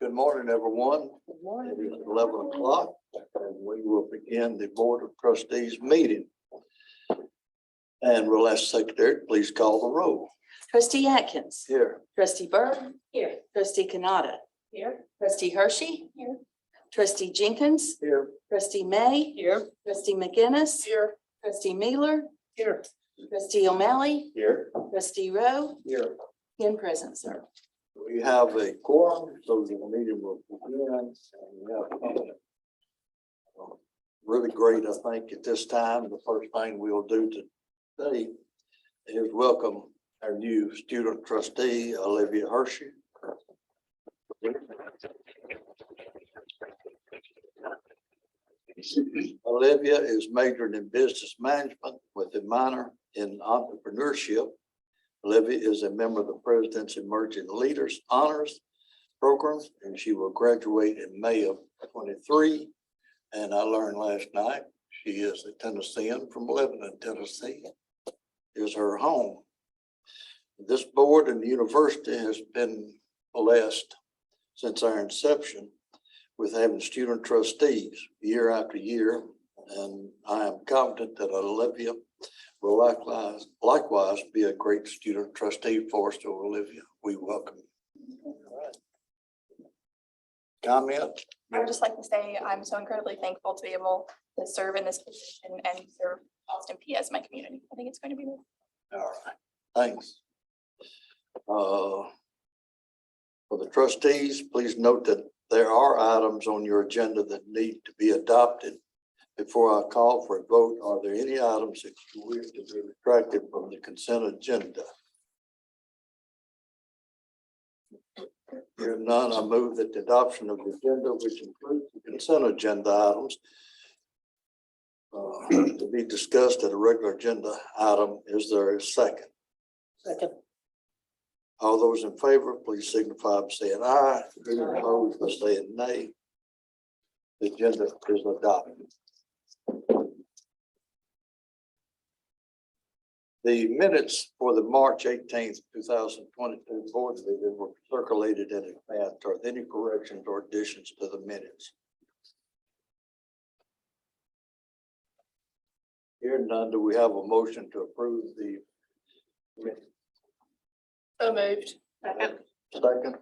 Good morning, everyone. Good morning. It is 11 o'clock and we will begin the Board of Trustees meeting. And we'll ask Secretary, please call the roll. Trustee Atkins. Here. Trustee Burke. Here. Trustee Canada. Here. Trustee Hershey. Here. Trustee Jenkins. Here. Trustee May. Here. Trustee McGinnis. Here. Trustee Miller. Here. Trustee O'Malley. Here. Trustee Rowe. Here. 10 present, sir. We have a quorum, so the meeting will begin. And we have really great, I think, at this time. The first thing we'll do today is welcome our new student trustee, Olivia Hershey. Olivia is majored in business management with a minor in entrepreneurship. Olivia is a member of the President's Emerging Leaders Honors Program, and she will graduate in May of 23. And I learned last night she is a Tennessean from Lebanon, Tennessee, is her home. This board and the university has been blessed since our inception with having student trustees year after year. And I am confident that Olivia will likewise be a great student trustee for us. So Olivia, we welcome you. All right. Comment? I would just like to say I'm so incredibly thankful to be able to serve in this position and serve Austin P as my community. I think it's going to be good. All right, thanks. For the trustees, please note that there are items on your agenda that need to be adopted. Before I call for a vote, are there any items that you wish to be retracted from the consent agenda? Hearing none, I move that the adoption of the agenda, which includes the consent agenda items, to be discussed at a regular agenda item. Is there a second? Second. All those in favor, please signify by saying aye. Those opposed by saying nay. The agenda is adopted. The minutes for the March 18th, 2022 board meeting were circulated in advance. Are there any corrections or additions to the minutes? Hearing none, do we have a motion to approve the minutes? So moved. Second.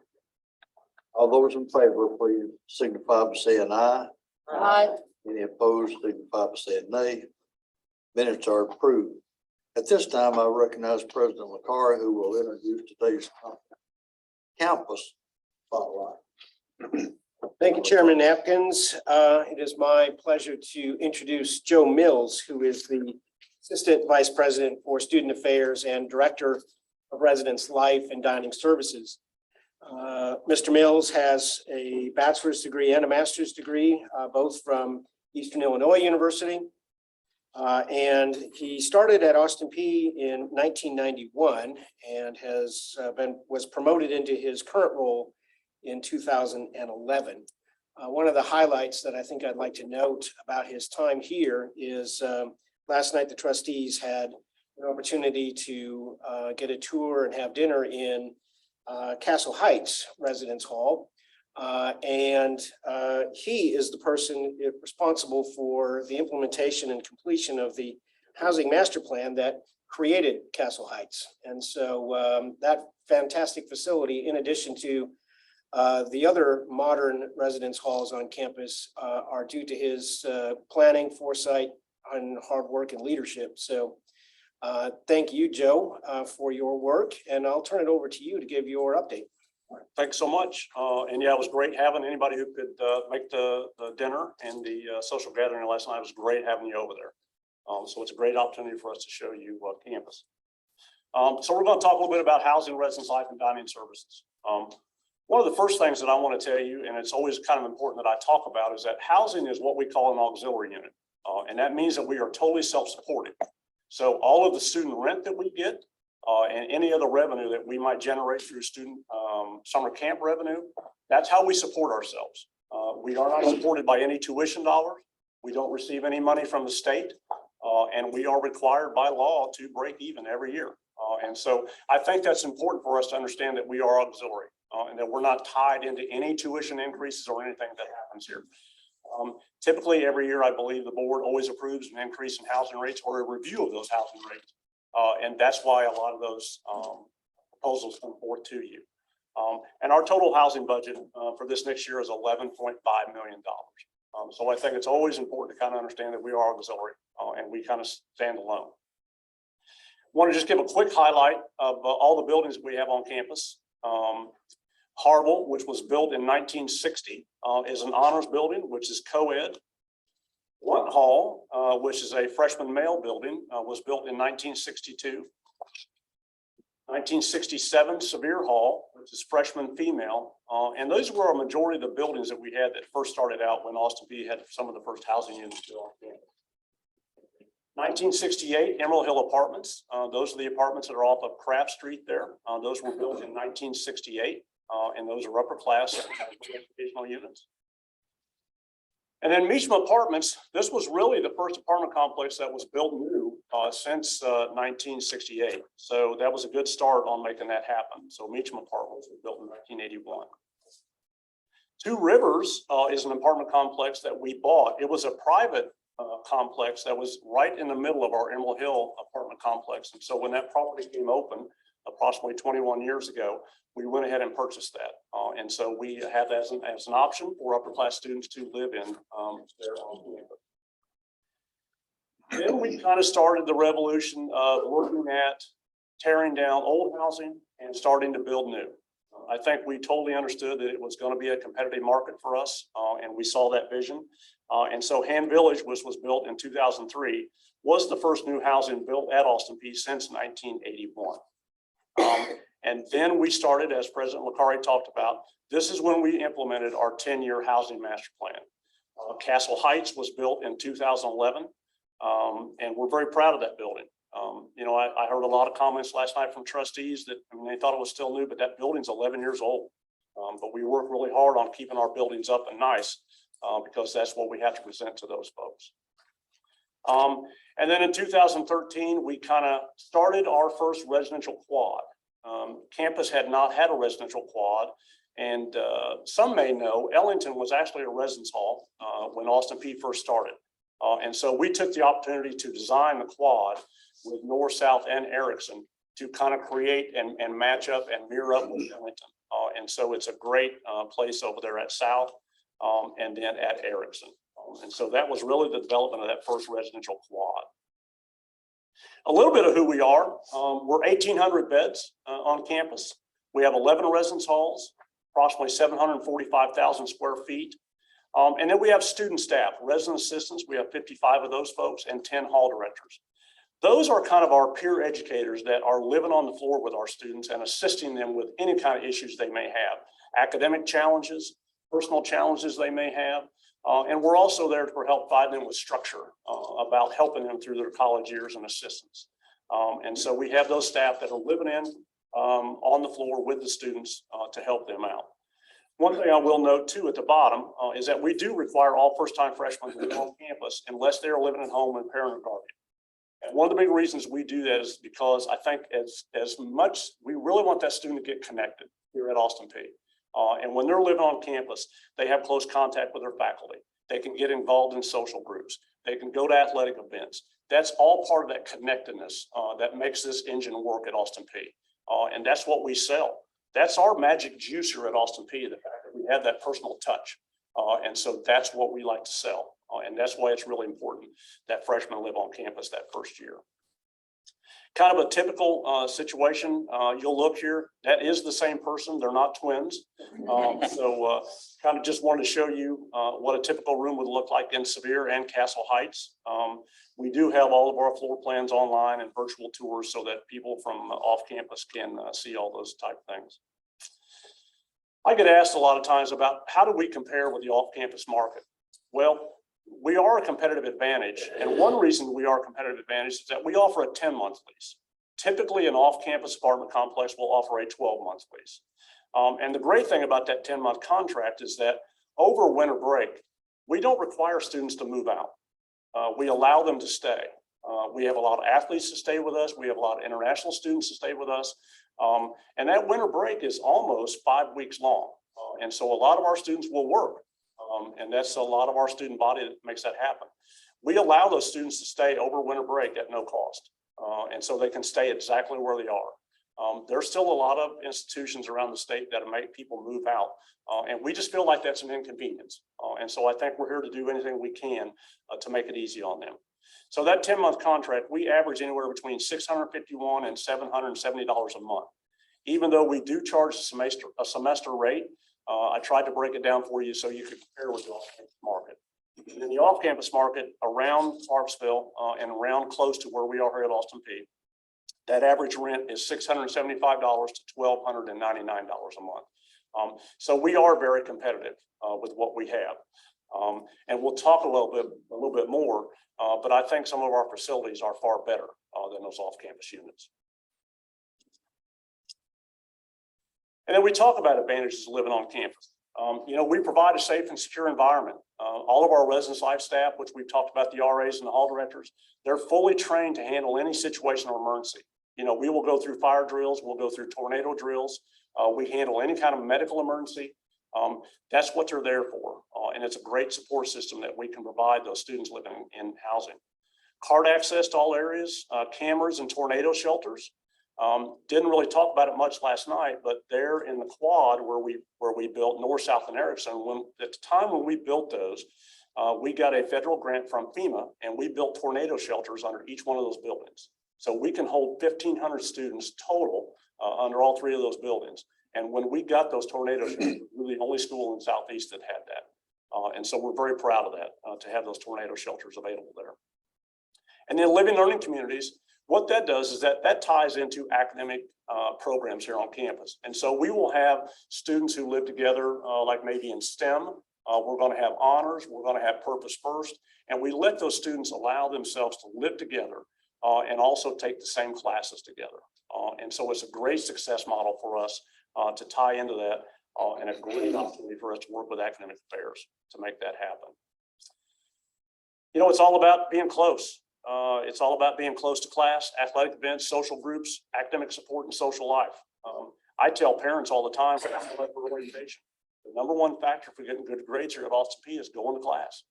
All those in favor, please signify by saying aye. Aye. Any opposed, signify by saying nay. Minutes are approved. At this time, I recognize President LaCara, who will introduce today's campus spotlight. Thank you, Chairman Atkins. It is my pleasure to introduce Joe Mills, who is the Assistant Vice President for Student Affairs and Director of Residence Life and Dining Services. Mr. Mills has a bachelor's degree and a master's degree, both from Eastern Illinois University. And he started at Austin P in 1991 and was promoted into his current role in 2011. One of the highlights that I think I'd like to note about his time here is last night the trustees had an opportunity to get a tour and have dinner in Castle Heights Residence Hall. He is the person responsible for the implementation and completion of the housing master plan that created Castle Heights. And so that fantastic facility, in addition to the other modern residence halls on campus, are due to his planning, foresight, and hard work and leadership. So thank you, Joe, for your work, and I'll turn it over to you to give your update. Thanks so much. And yeah, it was great having anybody who could make the dinner and the social gathering last night. It was great having you over there. So it's a great opportunity for us to show you campus. So we're going to talk a little bit about housing, residence life, and dining services. One of the first things that I want to tell you, and it's always kind of important that I talk about, is that housing is what we call an auxiliary unit. And that means that we are totally self-supported. So all of the student rent that we get and any other revenue that we might generate through student summer camp revenue, that's how we support ourselves. We are not supported by any tuition dollars. We don't receive any money from the state, and we are required by law to break even every year. And so I think that's important for us to understand that we are auxiliary. and that we're not tied into any tuition increases or anything that happens here. Typically, every year, I believe the board always approves an increase in housing rates or a review of those housing rates. And that's why a lot of those proposals come forth to you. And our total housing budget for this next year is $11.5 million. So I think it's always important to kind of understand that we are auxiliary and we kind of stand alone. Want to just give a quick highlight of all the buildings we have on campus. Harville, which was built in 1960, is an honors building, which is co-ed. Lunt Hall, which is a freshman male building, was built in 1962. 1967, Sevier Hall, which is freshman female. And those were a majority of the buildings that we had that first started out when Austin Peay had some of the first housing units built on campus. 1968, Emerald Hill Apartments. Those are the apartments that are off of Craft Street there. Those were built in 1968, and those are upper class educational units. And then Meacham Apartments, this was really the first apartment complex that was built new since 1968. So that was a good start on making that happen. So Meacham Apartments was built in 1981. Two Rivers is an apartment complex that we bought. It was a private complex that was right in the middle of our Emerald Hill apartment complex. And so when that property came open approximately 21 years ago, we went ahead and purchased that. And so we have that as an option for upper class students to live in there on campus. Then we kind of started the revolution of looking at tearing down old housing and starting to build new. I think we totally understood that it was going to be a competitive market for us, and we saw that vision. And so Hand Village, which was built in 2003, was the first new housing built at Austin Peay since 1981. And then we started, as President Licari talked about, this is when we implemented our 10-year housing master plan. Castle Heights was built in 2011, and we're very proud of that building. You know, I heard a lot of comments last night from trustees that, I mean, they thought it was still new, but that building's 11 years old. But we work really hard on keeping our buildings up and nice because that's what we have to present to those folks. And then in 2013, we kind of started our first residential quad. Campus had not had a residential quad, and some may know Ellington was actually a residence hall when Austin Peay first started. And so we took the opportunity to design the quad with North, South, and Erickson to kind of create and match up and mirror up with Ellington. And so it's a great place over there at South and then at Erickson. And so that was really the development of that first residential quad. A little bit of who we are. We're 1,800 beds on campus. We have 11 residence halls, approximately 745,000 square feet. And then we have student staff, resident assistants. We have 55 of those folks and 10 hall directors. Those are kind of our peer educators that are living on the floor with our students and assisting them with any kind of issues they may have, academic challenges, personal challenges they may have. And we're also there to help provide them with structure about helping them through their college years and assistance. And so we have those staff that are living in on the floor with the students to help them out. One thing I will note too at the bottom is that we do require all first-time freshmen to live on campus unless they are living at home and parent or guardian. And one of the big reasons we do that is because I think as much, we really want that student to get connected here at Austin Peay. And when they're living on campus, they have close contact with their faculty. They can get involved in social groups. They can go to athletic events. That's all part of that connectedness that makes this engine work at Austin Peay. And that's what we sell. That's our magic juice here at Austin Peay, the fact that we have that personal touch. And so that's what we like to sell. And that's why it's really important that freshmen live on campus that first year. Kind of a typical situation. You'll look here, that is the same person. They're not twins. So kind of just wanted to show you what a typical room would look like in Sevier and Castle Heights. We do have all of our floor plans online and virtual tours so that people from off campus can see all those type of things. I get asked a lot of times about how do we compare with the off-campus market? Well, we are a competitive advantage. And one reason we are a competitive advantage is that we offer a 10-month lease. Typically, an off-campus apartment complex will offer a 12-month lease. And the great thing about that 10-month contract is that over winter break, we don't require students to move out. We allow them to stay. We have a lot of athletes to stay with us. We have a lot of international students to stay with us. And that winter break is almost 5 weeks long. And so a lot of our students will work. And that's a lot of our student body that makes that happen. We allow those students to stay over winter break at no cost. And so they can stay exactly where they are. There's still a lot of institutions around the state that make people move out. And we just feel like that's an inconvenience. And so I think we're here to do anything we can to make it easy on them. So that 10-month contract, we average anywhere between $651 and $770 a month. Even though we do charge a semester rate, I tried to break it down for you so you could compare with the off-campus market. And in the off-campus market around Harpsville and around close to where we are here at Austin Peay, that average rent is $675 to $1,299 a month. So we are very competitive with what we have. And we'll talk a little bit more, but I think some of our facilities are far better than those off-campus units. And then we talk about advantages of living on campus. We provide a safe and secure environment. All of our residence life staff, which we've talked about, the RAs and the hall directors, they're fully trained to handle any situation or emergency. We will go through fire drills, we'll go through tornado drills. We handle any kind of medical emergency. That's what they're there for. And it's a great support system that we can provide those students living in housing. Card access to all areas, cameras and tornado shelters. Didn't really talk about it much last night, but there in the quad where we built North, South, and Erickson, at the time when we built those, we got a federal grant from FEMA, and we built tornado shelters under each one of those buildings. So we can hold 1,500 students total under all three of those buildings. And when we got those tornado shelters, we were the only school in Southeast that had that. And so we're very proud of that, to have those tornado shelters available there. And then living learning communities, what that does is that ties into academic programs here on campus. And so we will have students who live together, like maybe in STEM. We're going to have honors, we're going to have purpose first, and we let those students allow themselves to live together and also take the same classes together. And so it's a great success model for us to tie into that, and a great opportunity for us to work with academic affairs to make that happen. It's all about being close. It's all about being close to class, athletic events, social groups, academic support, and social life. I tell parents all the time for athletic orientation, the number one factor for getting good grades here at Austin Peay is going to class.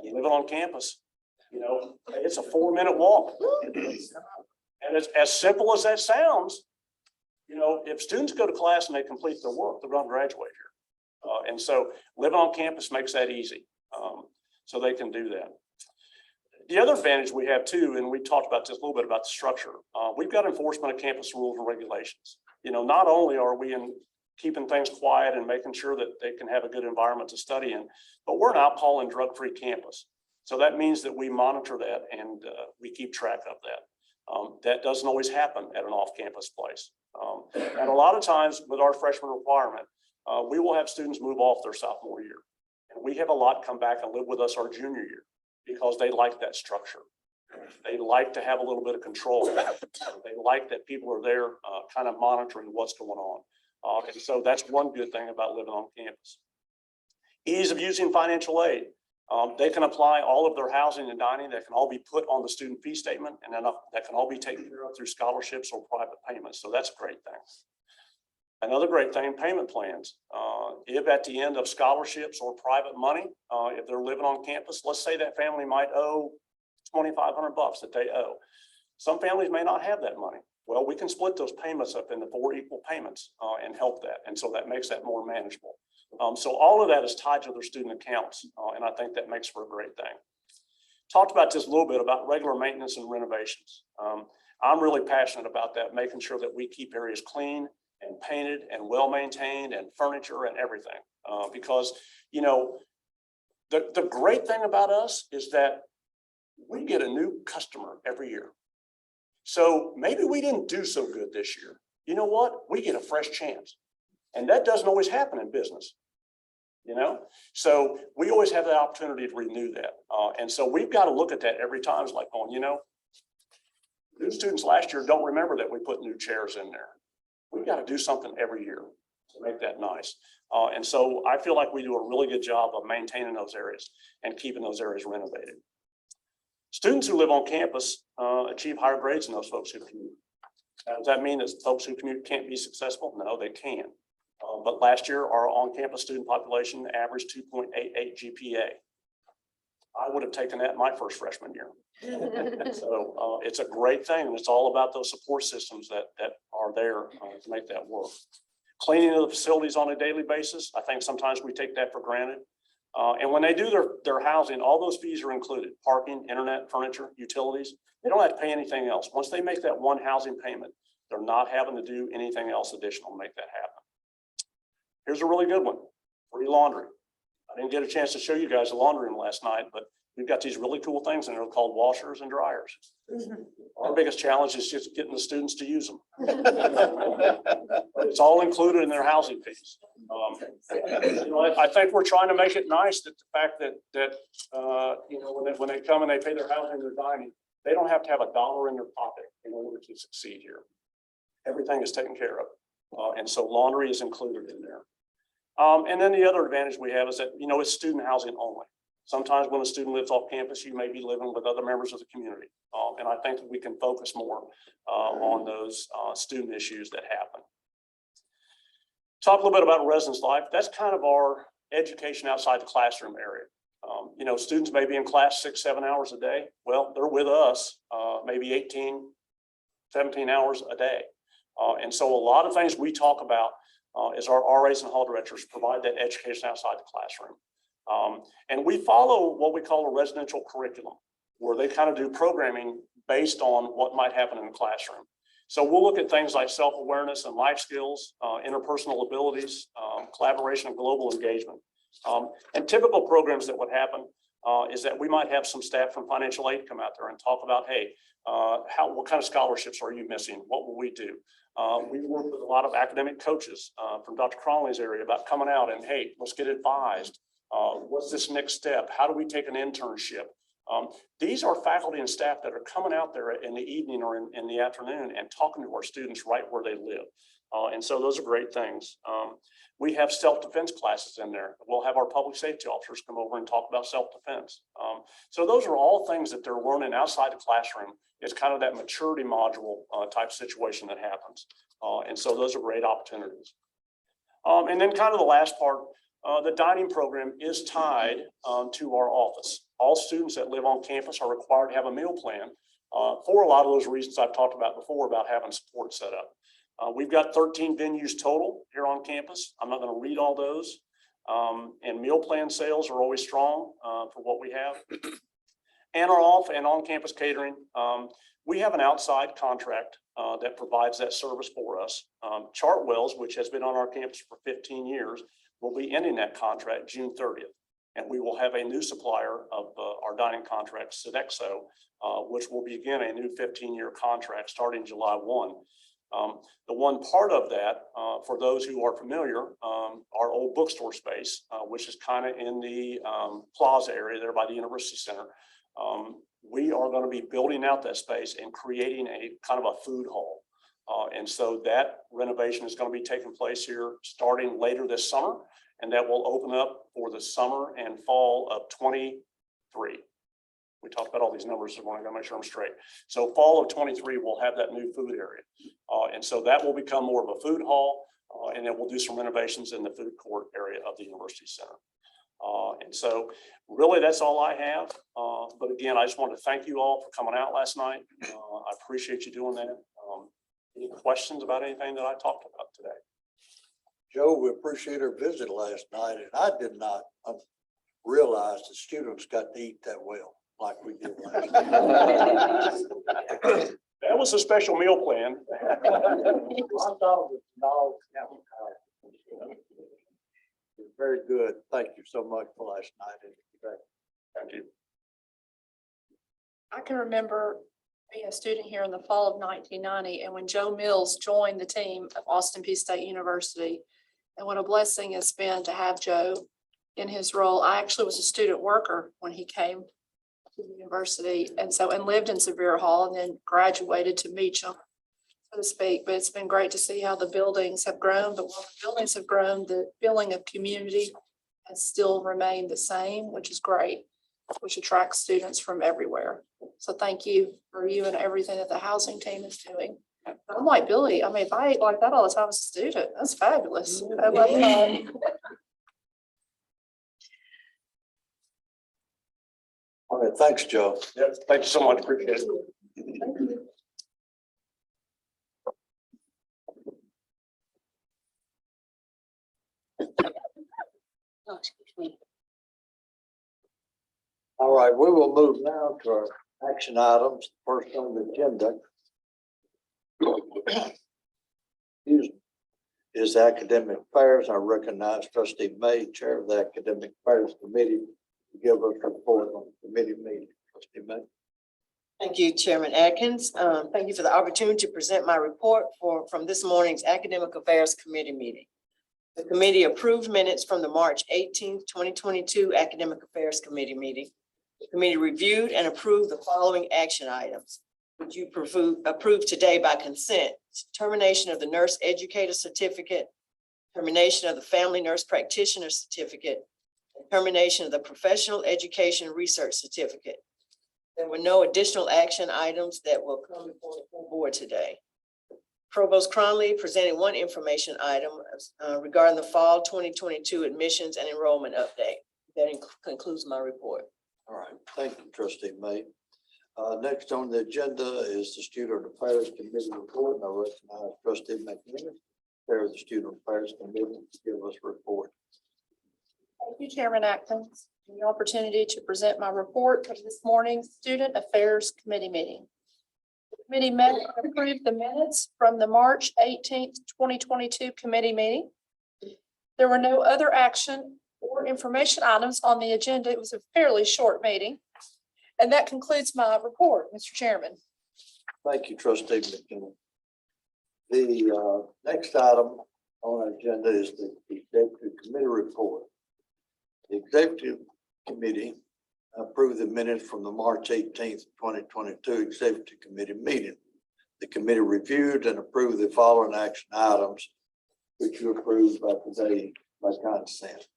You live on campus, it's a 4-minute walk. And it's as simple as that sounds. If students go to class and they complete their work, they're going to graduate here. And so living on campus makes that easy. So they can do that. The other advantage we have too, and we talked about this a little bit about the structure, we've got enforcement of campus rules and regulations. Not only are we keeping things quiet and making sure that they can have a good environment to study in, but we're an alcohol and drug-free campus. So that means that we monitor that and we keep track of that. That doesn't always happen at an off-campus place. And a lot of times with our freshman requirement, we will have students move off their sophomore year. And we have a lot come back and live with us our junior year because they like that structure. They like to have a little bit of control. They like that people are there kind of monitoring what's going on. And so that's one good thing about living on campus. Ease of using financial aid. They can apply all of their housing and dining. That can all be put on the student fee statement, and then that can all be taken care of through scholarships or private payments. So that's a great thing. Another great thing, payment plans. If at the end of scholarships or private money, if they're living on campus, let's say that family might owe $2,500 that they owe. Some families may not have that money. Well, we can split those payments up into 4 equal payments and help that. And so that makes that more manageable. So all of that is tied to their student accounts. And I think that makes for a great thing. Talked about this a little bit about regular maintenance and renovations. I'm really passionate about that, making sure that we keep areas clean and painted and well-maintained and furniture and everything. Because, the great thing about us is that we get a new customer every year. So maybe we didn't do so good this year. You know what? We get a fresh chance. And that doesn't always happen in business, So we always have the opportunity to renew that. And so we've got to look at that every time. It's like, new students last year don't remember that we put new chairs in there. We've got to do something every year to make that nice. And so I feel like we do a really good job of maintaining those areas and keeping those areas renovated. Students who live on campus achieve higher grades than those folks who commute. Does that mean that folks who commute can't be successful? No, they can. But last year, our on-campus student population averaged 2.88 GPA. I would have taken that my first freshman year. So it's a great thing, and it's all about those support systems that are there to make that work. Cleaning of the facilities on a daily basis, I think sometimes we take that for granted. And when they do their housing, all those fees are included: parking, internet, furniture, utilities. They don't have to pay anything else. Once they make that one housing payment, they're not having to do anything else additional to make that happen. Here's a really good one: free laundry. I didn't get a chance to show you guys the laundry room last night, but we've got these really cool things in there called washers and dryers. Our biggest challenge is just getting the students to use them. But it's all included in their housing fees. I think we're trying to make it nice that the fact that when they come and they pay their housing and their dining, they don't have to have a dollar in their pocket in order to succeed here. Everything is taken care of. And so laundry is included in there. And then the other advantage we have is that, it's student housing only. Sometimes when a student lives off campus, you may be living with other members of the community. And I think that we can focus more on those student issues that happen. Talk a little bit about residence life. That's kind of our education outside the classroom area. Students may be in class 6-7 hours a day. Well, they're with us maybe 18, 17 hours a day. And so a lot of things we talk about is our RAs and hall directors provide that education outside the classroom. And we follow what we call a residential curriculum, where they kind of do programming based on what might happen in the classroom. So we'll look at things like self-awareness and life skills, interpersonal abilities, collaboration and global engagement. And typical programs that would happen is that we might have some staff from financial aid come out there and talk about, hey, what kind of scholarships are you missing? What will we do? We work with a lot of academic coaches from Dr. Cronley's area about coming out and, hey, let's get advised. What's this next step? How do we take an internship? These are faculty and staff that are coming out there in the evening or in the afternoon and talking to our students right where they live. And so those are great things. We have self-defense classes in there. We'll have our public safety officers come over and talk about self-defense. So those are all things that they're learning outside the classroom. It's kind of that maturity module type situation that happens. And so those are great opportunities. And then kind of the last part, the dining program is tied to our office. All students that live on campus are required to have a meal plan for a lot of those reasons I've talked about before about having support set up. We've got 13 venues total here on campus. I'm not going to read all those. And meal plan sales are always strong for what we have. And our off and on-campus catering. We have an outside contract that provides that service for us. Chartwell's, which has been on our campus for 15 years, will be ending that contract June 30th. And we will have a new supplier of our dining contract, Sodexo, which will begin a new 15-year contract starting July 1. The one part of that, for those who are familiar, our old bookstore space, which is kind of in the plaza area there by the University Center. We are going to be building out that space and creating a kind of a food hall. And so that renovation is going to be taking place here starting later this summer, and that will open up for the summer and fall of 23. We talked about all these numbers, so I want to make sure I'm straight. So fall of 23, we'll have that new food area. And so that will become more of a food hall, and then we'll do some renovations in the food court area of the University Center. And so really that's all I have. But again, I just want to thank you all for coming out last night. I appreciate you doing that. Any questions about anything that I talked about today? Joe, we appreciate our visit last night, and I did not realize the students got to eat that well like we did last night. That was a special meal plan. Very good. Thank you so much for last night. Thank you. I can remember being a student here in the fall of 1990, and when Joe Mills joined the team of Austin Peay State University, and what a blessing it's been to have Joe in his role. I actually was a student worker when he came to the university, and lived in Sevier Hall, and then graduated to Meacham, so to speak. But it's been great to see how the buildings have grown. But while the buildings have grown, the feeling of community has still remained the same, which is great. which attracts students from everywhere. So thank you for you and everything that the housing team is doing. I'm like Billy, I mean, if I ate like that all the time as a student, that's fabulous. I love that. All right, thanks, Joe. Yep, thank you so much. Appreciate it. All right, we will move now to our action items. First on the agenda is academic affairs. I recognize Trustee May, Chair of the Academic Affairs Committee, to give us a report on the committee meeting. Trustee May. Thank you, Chairman Atkins. Thank you for the opportunity to present my report from this morning's Academic Affairs Committee meeting. The committee approved minutes from the March 18th, 2022 Academic Affairs Committee meeting. The committee reviewed and approved the following action items, which you approved today by consent: termination of the nurse educator certificate, termination of the family nurse practitioner certificate, and termination of the professional education research certificate. There were no additional action items that will come before the full board today. Provost Cronley presented one information item regarding the fall 2022 admissions and enrollment update. That concludes my report. All right, thank you, Trustee May. Next on the agenda is the Student Affairs Committee report, and I recognize Trustee McManus, Chair of the Student Affairs Committee, to give us a report. Thank you, Chairman Atkins, for the opportunity to present my report of this morning's Student Affairs Committee meeting. The committee met and approved the minutes from the March 18th, 2022 committee meeting. There were no other action or information items on the agenda. It was a fairly short meeting. And that concludes my report, Mr. Chairman. Thank you, Trustee McKinnon. The next item on our agenda is the Executive Committee report. The Executive Committee approved the minutes from the March 18th, 2022 Executive Committee meeting. The committee reviewed and approved the following action items, which you approved by today by consent.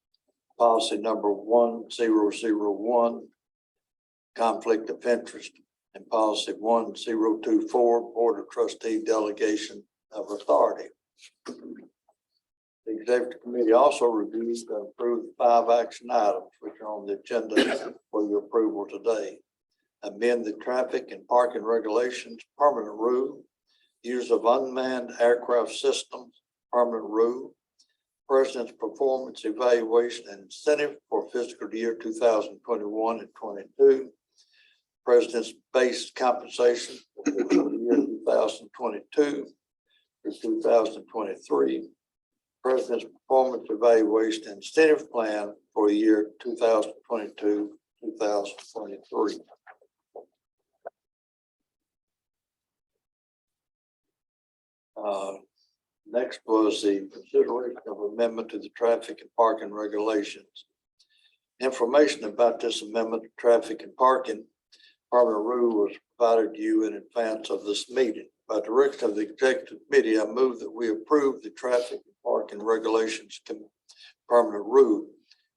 Policy number 1001, conflict of interest, and policy 1024, Board of Trustee delegation of authority. The Executive Committee also reviewed and approved 5 action items which are on the agenda for your approval today. Amend the traffic and parking regulations permanent rule, use of unmanned aircraft systems permanent rule, President's performance evaluation and incentive for fiscal year 2021 and 22, President's base compensation for fiscal year 2022 through 2023, President's performance evaluation and incentive plan for the year 2022, 2023. Next was the consideration of amendment to the traffic and parking regulations. Information about this amendment to traffic and parking permanent rule was provided to you in advance of this meeting. By direction of the Executive Committee, I move that we approve the traffic and parking regulations permanent rule,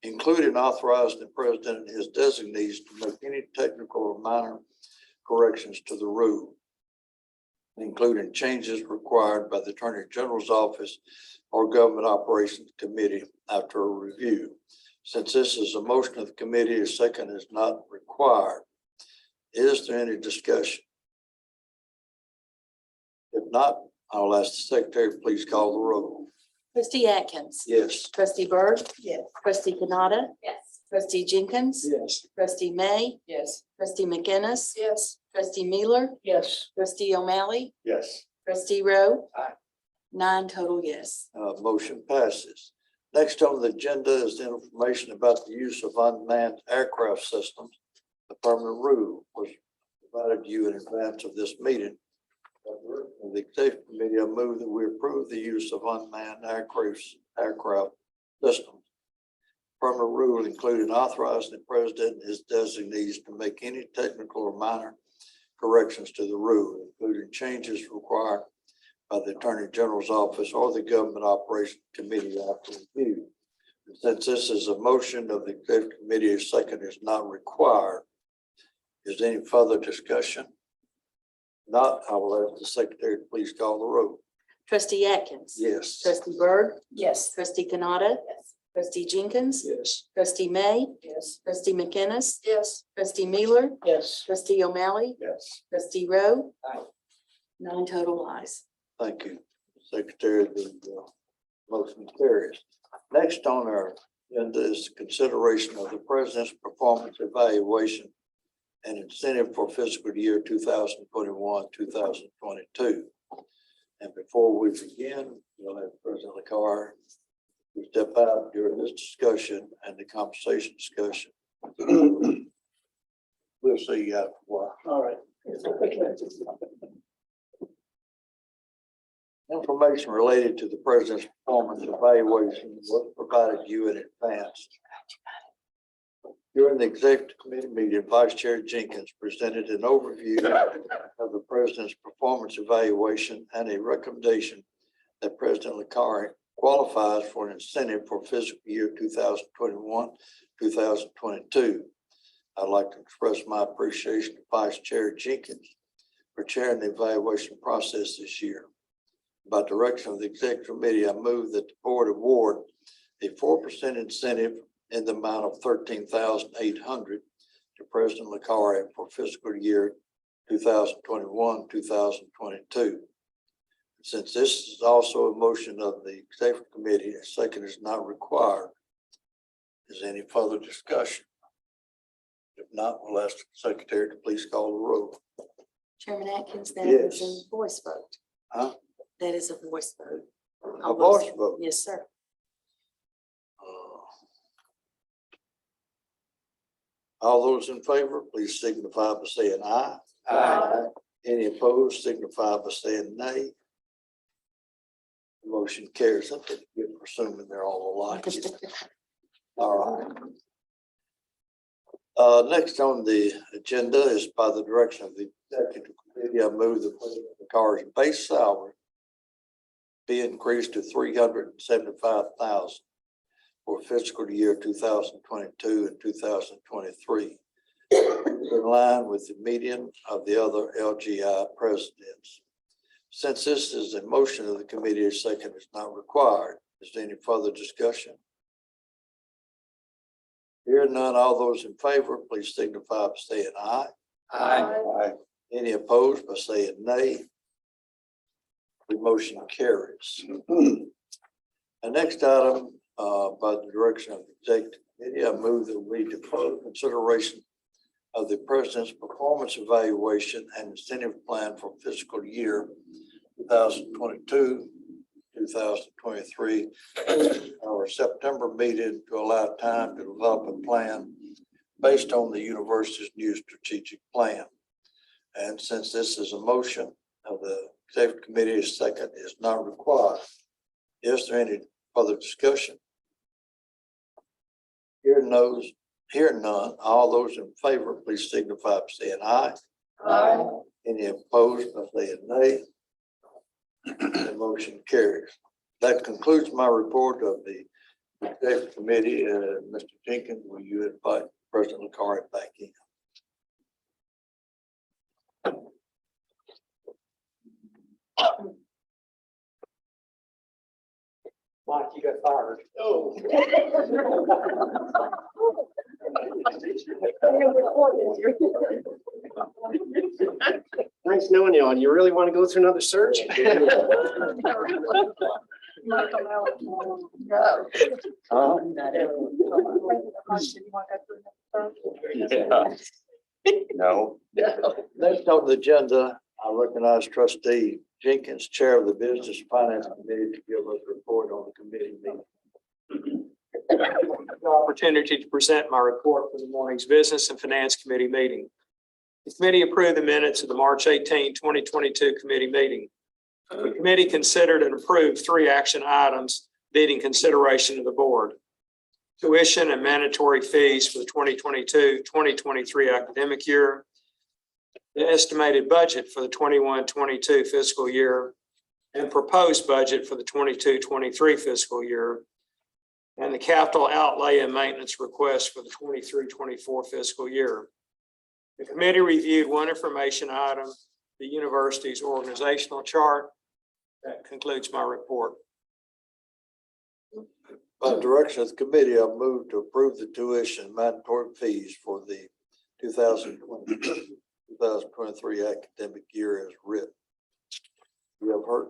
including authorizing the President and his designees to make any technical or minor corrections to the rule, including changes required by the Attorney General's Office or Government Operations Committee after a review. Since this is a motion of the committee, a second is not required. Is there any discussion? If not, I'll ask the Secretary, please call the roll. Trustee Atkins. Yes. Trustee Byrd. Yes. Trustee Canada. Yes. Trustee Jenkins. Yes. Trustee May. Yes. Trustee McGinnis. Yes. Trustee Mueller. Yes. Trustee O'Malley. Yes. Trustee Rowe. Aye. 9 total yes. Motion passes. Next on the agenda is the information about the use of unmanned aircraft systems. The permanent rule was provided to you in advance of this meeting. The Executive Committee, I move that we approve the use of unmanned aircraft systems. Permanent rule including authorizing the President and his designees to make any technical or minor corrections to the rule, including changes required by the Attorney General's Office or the Government Operations Committee after review. Since this is a motion of the executive committee, a second is not required. Is there any further discussion? Not, I will ask the secretary to please call the roll. Trustee Atkins. Yes. Trustee Byrd. Yes. Trustee Canada. Trustee Jenkins. Yes. Trustee May. Yes. Trustee McInnes. Yes. Trustee Miller. Yes. Trustee O'Malley. Yes. Trustee Rowe. Aye. 9 total ayes. Thank you, Secretary. The motion carries. Next on our agenda is consideration of the president's performance evaluation and incentive for fiscal year 2021, 2022. And before we begin, we'll have President LaCar step out during this discussion and the compensation discussion. We'll see you after a while. All right. Information related to the president's performance evaluation was provided to you in advance. During the executive committee meeting, Vice Chair Jenkins presented an overview of the president's performance evaluation and a recommendation that President LaCar qualifies for an incentive for fiscal year 2021, 2022. I'd like to express my appreciation to Vice Chair Jenkins for chairing the evaluation process this year. By direction of the executive committee, I move that the board award a 4% incentive in the amount of $13,800 to President LaCar for fiscal year 2021, 2022. Since this is also a motion of the executive committee, a second is not required. Is there any further discussion? If not, we'll ask the secretary to please call the roll. Chairman Atkins, that is a Yes. voice vote. Huh? That is a voice vote. A voice vote. Yes, sir. All those in favor, please signify by saying aye. Aye. Any opposed, signify by saying nay. The motion carries. I'm presuming they're all alike. All right. Next on the agenda is by the direction of the executive committee, I move the President of the car's base salary be increased to $375,000 for fiscal year 2022 and 2023, in line with the median of the other LGI presidents. Since this is a motion of the committee, a second is not required. Is there any further discussion? Hearing none, all those in favor, please signify by saying aye. Aye. Any opposed by saying nay? The motion carries. The next item, by the direction of the executive committee, I move that we defer consideration of the president's performance evaluation and incentive plan for fiscal year 2022, 2023, our September meeting to allow time to develop a plan based on the university's new strategic plan. And since this is a motion of the executive committee, a second is not required. Is there any further discussion? Hearing none, all those in favor, please signify by saying aye. Aye. Any opposed by saying nay? The motion carries. That concludes my report of the executive committee. Mr. Jenkins, will you invite President LaCar back in? Mike, you got fired. Oh. Nice knowing you, and you really want to go through another search? No. Next on the agenda, I recognize Trustee Jenkins, Chair of the Business and Finance Committee, to give us a report on the committee meeting. The opportunity to present my report for the morning's Business and Finance Committee meeting. The committee approved the minutes of the March 18, 2022 committee meeting. The committee considered and approved 3 action items needing consideration of the board: tuition and mandatory fees for the 2022-2023 academic year, the estimated budget for the 21-22 fiscal year, and proposed budget for the 22-23 fiscal year, and the capital outlay and maintenance request for the 23-24 fiscal year. The committee reviewed one information item, the university's organizational chart. That concludes my report. By direction of the committee, I move to approve the tuition and mandatory fees for the 2023 academic year as written. You have heard.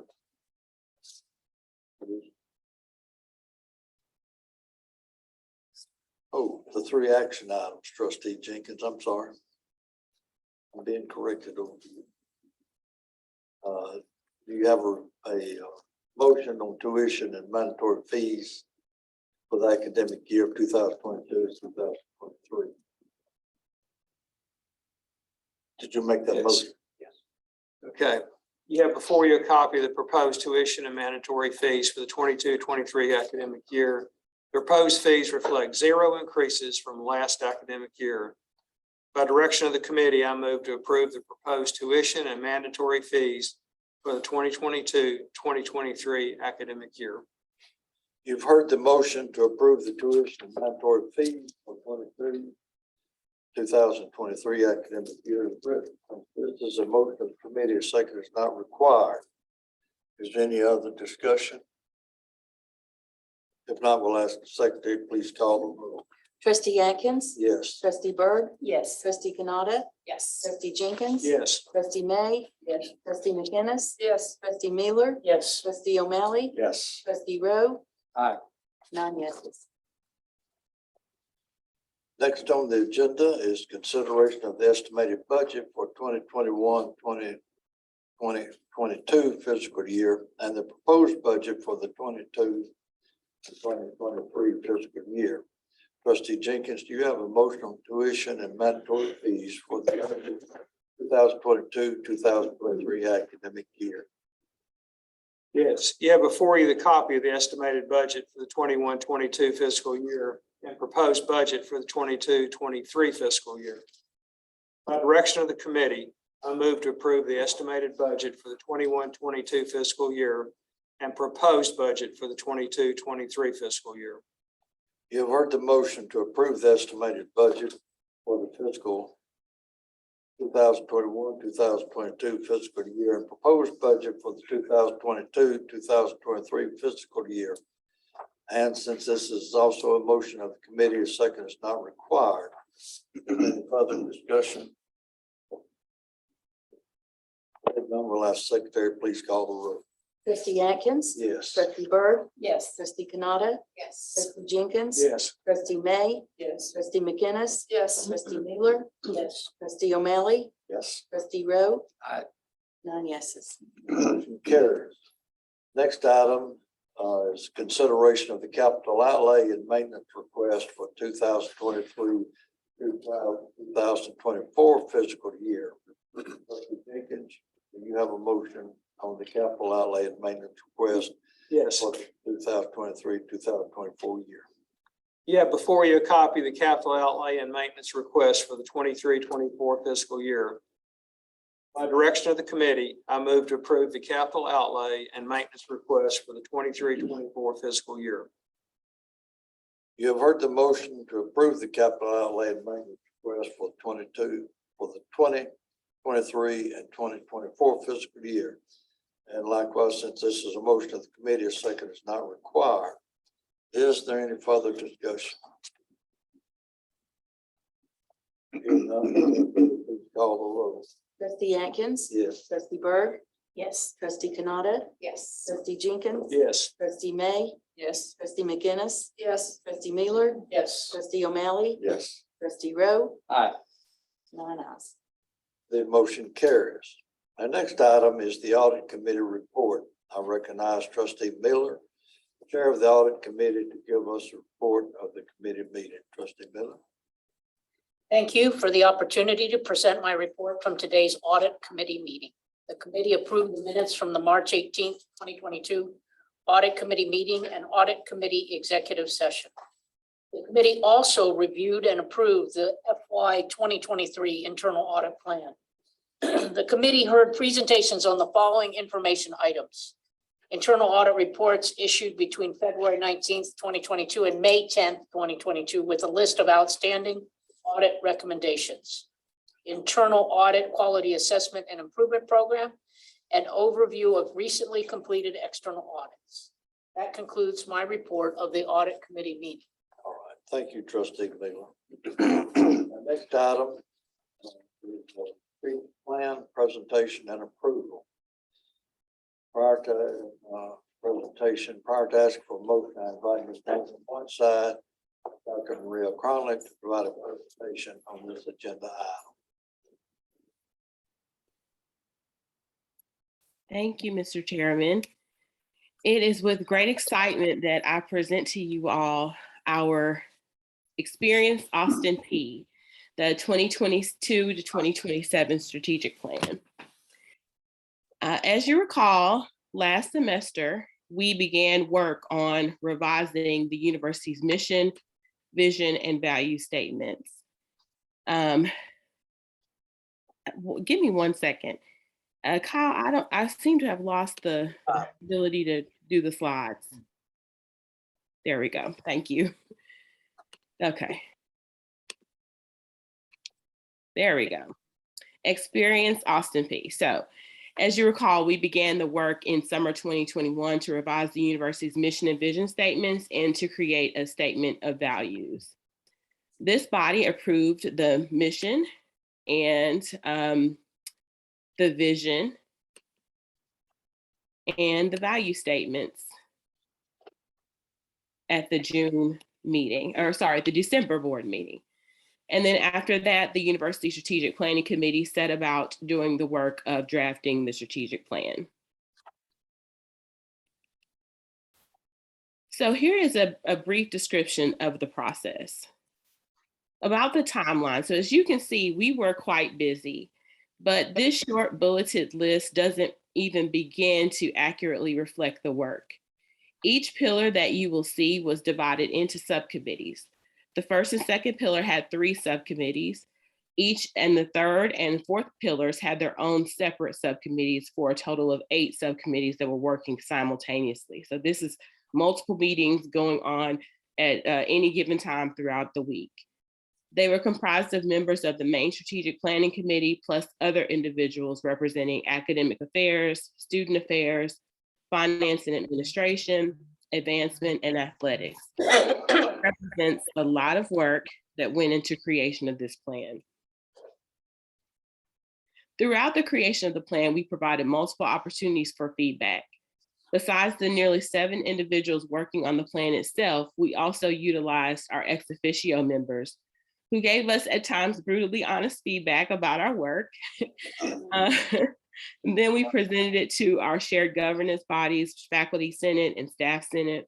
Oh, the three action items, Trustee Jenkins, I'm sorry. I'm being corrected over you. Do you have a motion on tuition and mandatory fees for the academic year of 2022-2023? Did you make that Yes. motion? Okay, you have before you a copy of the proposed tuition and mandatory fees for the 22-23 academic year. The proposed fees reflect 0 increases from last academic year. By direction of the committee, I move to approve the proposed tuition and mandatory fees for the 2022-2023 academic year. You've heard the motion to approve the tuition and mandatory fees for 2023 academic year. This is a motion of the committee. A second is not required. Is there any other discussion? If not, we'll ask the secretary, please call the roll. Trustee Atkins? Yes. Trustee Byrd? Yes. Trustee Canada? Yes. Trustee Jenkins? Yes. Trustee May? Yes. Trustee McInnes? Yes. Trustee Miller? Yes. Trustee O'Malley? Yes. Trustee Rowe? Aye. 9 yeses. Next on the agenda is consideration of the estimated budget for 2021-2022 fiscal year and the proposed budget for the 2022-2023 fiscal year. Trustee Jenkins, do you have a motion on tuition and mandatory fees for the 2022-2023 academic year? Yes, you have before you the copy of the estimated budget for the 21-22 fiscal year and proposed budget for the 22-23 fiscal year. By direction of the committee, I move to approve the estimated budget for the 21-22 fiscal year and proposed budget for the 22-23 fiscal year. You have heard the motion to approve the estimated budget for the fiscal 2021-2022 fiscal year and proposed budget for the 2022-2023 fiscal year. And since this is also a motion of the committee, a second is not required. Any further discussion? If none, we'll ask the secretary, please call the roll. Trustee Atkins? Yes. Trustee Byrd? Yes. Trustee Canada? Yes. Trustee Jenkins? Yes. Trustee May? Yes. Trustee McInnes? Yes. Trustee Miller? Yes. Trustee O'Malley? Yes. Trustee Rowe? Aye. 9 yeses. Motion carries. Next item is consideration of the capital outlay and maintenance request for 2023-2024 fiscal year. Trustee Jenkins, do you have a motion on the capital outlay and maintenance request Yes. for the 2023-2024 year? Yeah, before you a copy of the capital outlay and maintenance request for the 23-24 fiscal year. By direction of the committee, I move to approve the capital outlay and maintenance request for the 23-24 fiscal year. You have heard the motion to approve the capital outlay and maintenance request for the 2023 and 2024 fiscal year. And likewise, since this is a motion of the committee, a second is not required. Is there any further discussion? Hearing none, please call the roll. Trustee Atkins? Yes. Trustee Byrd? Yes. Trustee Canada? Yes. Trustee Jenkins? Yes. Trustee May? Yes. Trustee McInnes? Yes. Trustee Miller? Yes. Trustee O'Malley? Yes. Trustee Rowe? Aye. 9 ayes. The motion carries. Our next item is the audit committee report. I recognize Trustee Miller, Chair of the audit committee, to give us a report of the committee meeting. Trustee Miller. Thank you for the opportunity to present my report from today's audit committee meeting. The committee approved the minutes from the March 18th, 2022 audit committee meeting and audit committee executive session. The committee also reviewed and approved the FY 2023 internal audit plan. The committee heard presentations on the following information items: Internal audit reports issued between February 19th, 2022 and May 10th, 2022, with a list of outstanding audit recommendations. Internal audit quality assessment and improvement program, an overview of recently completed external audits. That concludes my report of the audit committee meeting. All right, thank you, trustee Miller. The next item is the plan presentation and approval. Prior to presentation, prior to asking for a motion, I invite Ms. Nathan one side, Dr. Maria Cronley to provide a presentation on this agenda item. Thank you, Mr. Chairman. It is with great excitement that I present to you all our Experience Austin P, the 2022 to 2027 strategic plan. As you recall, last semester, we began work on revising the university's mission, vision, and value statements. Give me 1 second. Kyle, I seem to have lost the ability to do the slides. There we go. Thank you. Okay. There we go. Experience Austin P. So, as you recall, we began the work in summer 2021 to revise the university's mission and vision statements and to create a statement of values. This body approved the mission and the vision and the value statements at the June meeting, or sorry, the December board meeting. And then after that, the University Strategic Planning Committee set about doing the work of drafting the strategic plan. So here is a brief description of the process. About the timeline, so as you can see, we were quite busy, but this short bulleted list doesn't even begin to accurately reflect the work. Each pillar that you will see was divided into subcommittees. The first and second pillar had 3 subcommittees. Each and the third and fourth pillars had their own separate subcommittees for a total of 8 subcommittees that were working simultaneously. So this is multiple meetings going on at any given time throughout the week. They were comprised of members of the main strategic planning committee, plus other individuals representing academic affairs, student affairs, finance and administration, advancement, and athletics. It represents a lot of work that went into creation of this plan. Throughout the creation of the plan, we provided multiple opportunities for feedback. Besides the nearly 7 individuals working on the plan itself, we also utilized our ex officio members who gave us at times brutally honest feedback about our work. And then we presented it to our shared governance bodies, faculty senate and staff senate.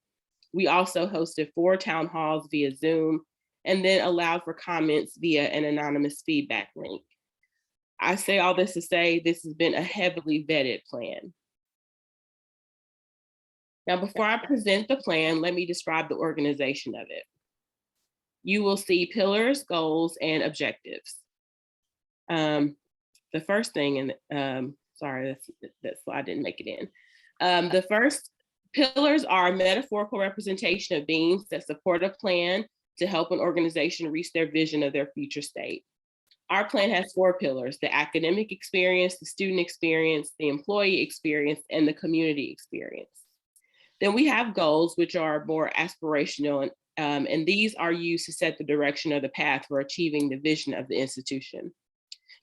We also hosted 4 town halls via Zoom and then allowed for comments via an anonymous feedback link. I say all this to say this has been a heavily vetted plan. Now, before I present the plan, let me describe the organization of it. You will see pillars, goals, and objectives. The first thing, and sorry, that slide didn't make it in. The first pillars are a metaphorical representation of beings that support a plan to help an organization reach their vision of their future state. Our plan has 4 pillars: the academic experience, the student experience, the employee experience, and the community experience. Then we have goals, which are more aspirational, and these are used to set the direction of the path for achieving the vision of the institution.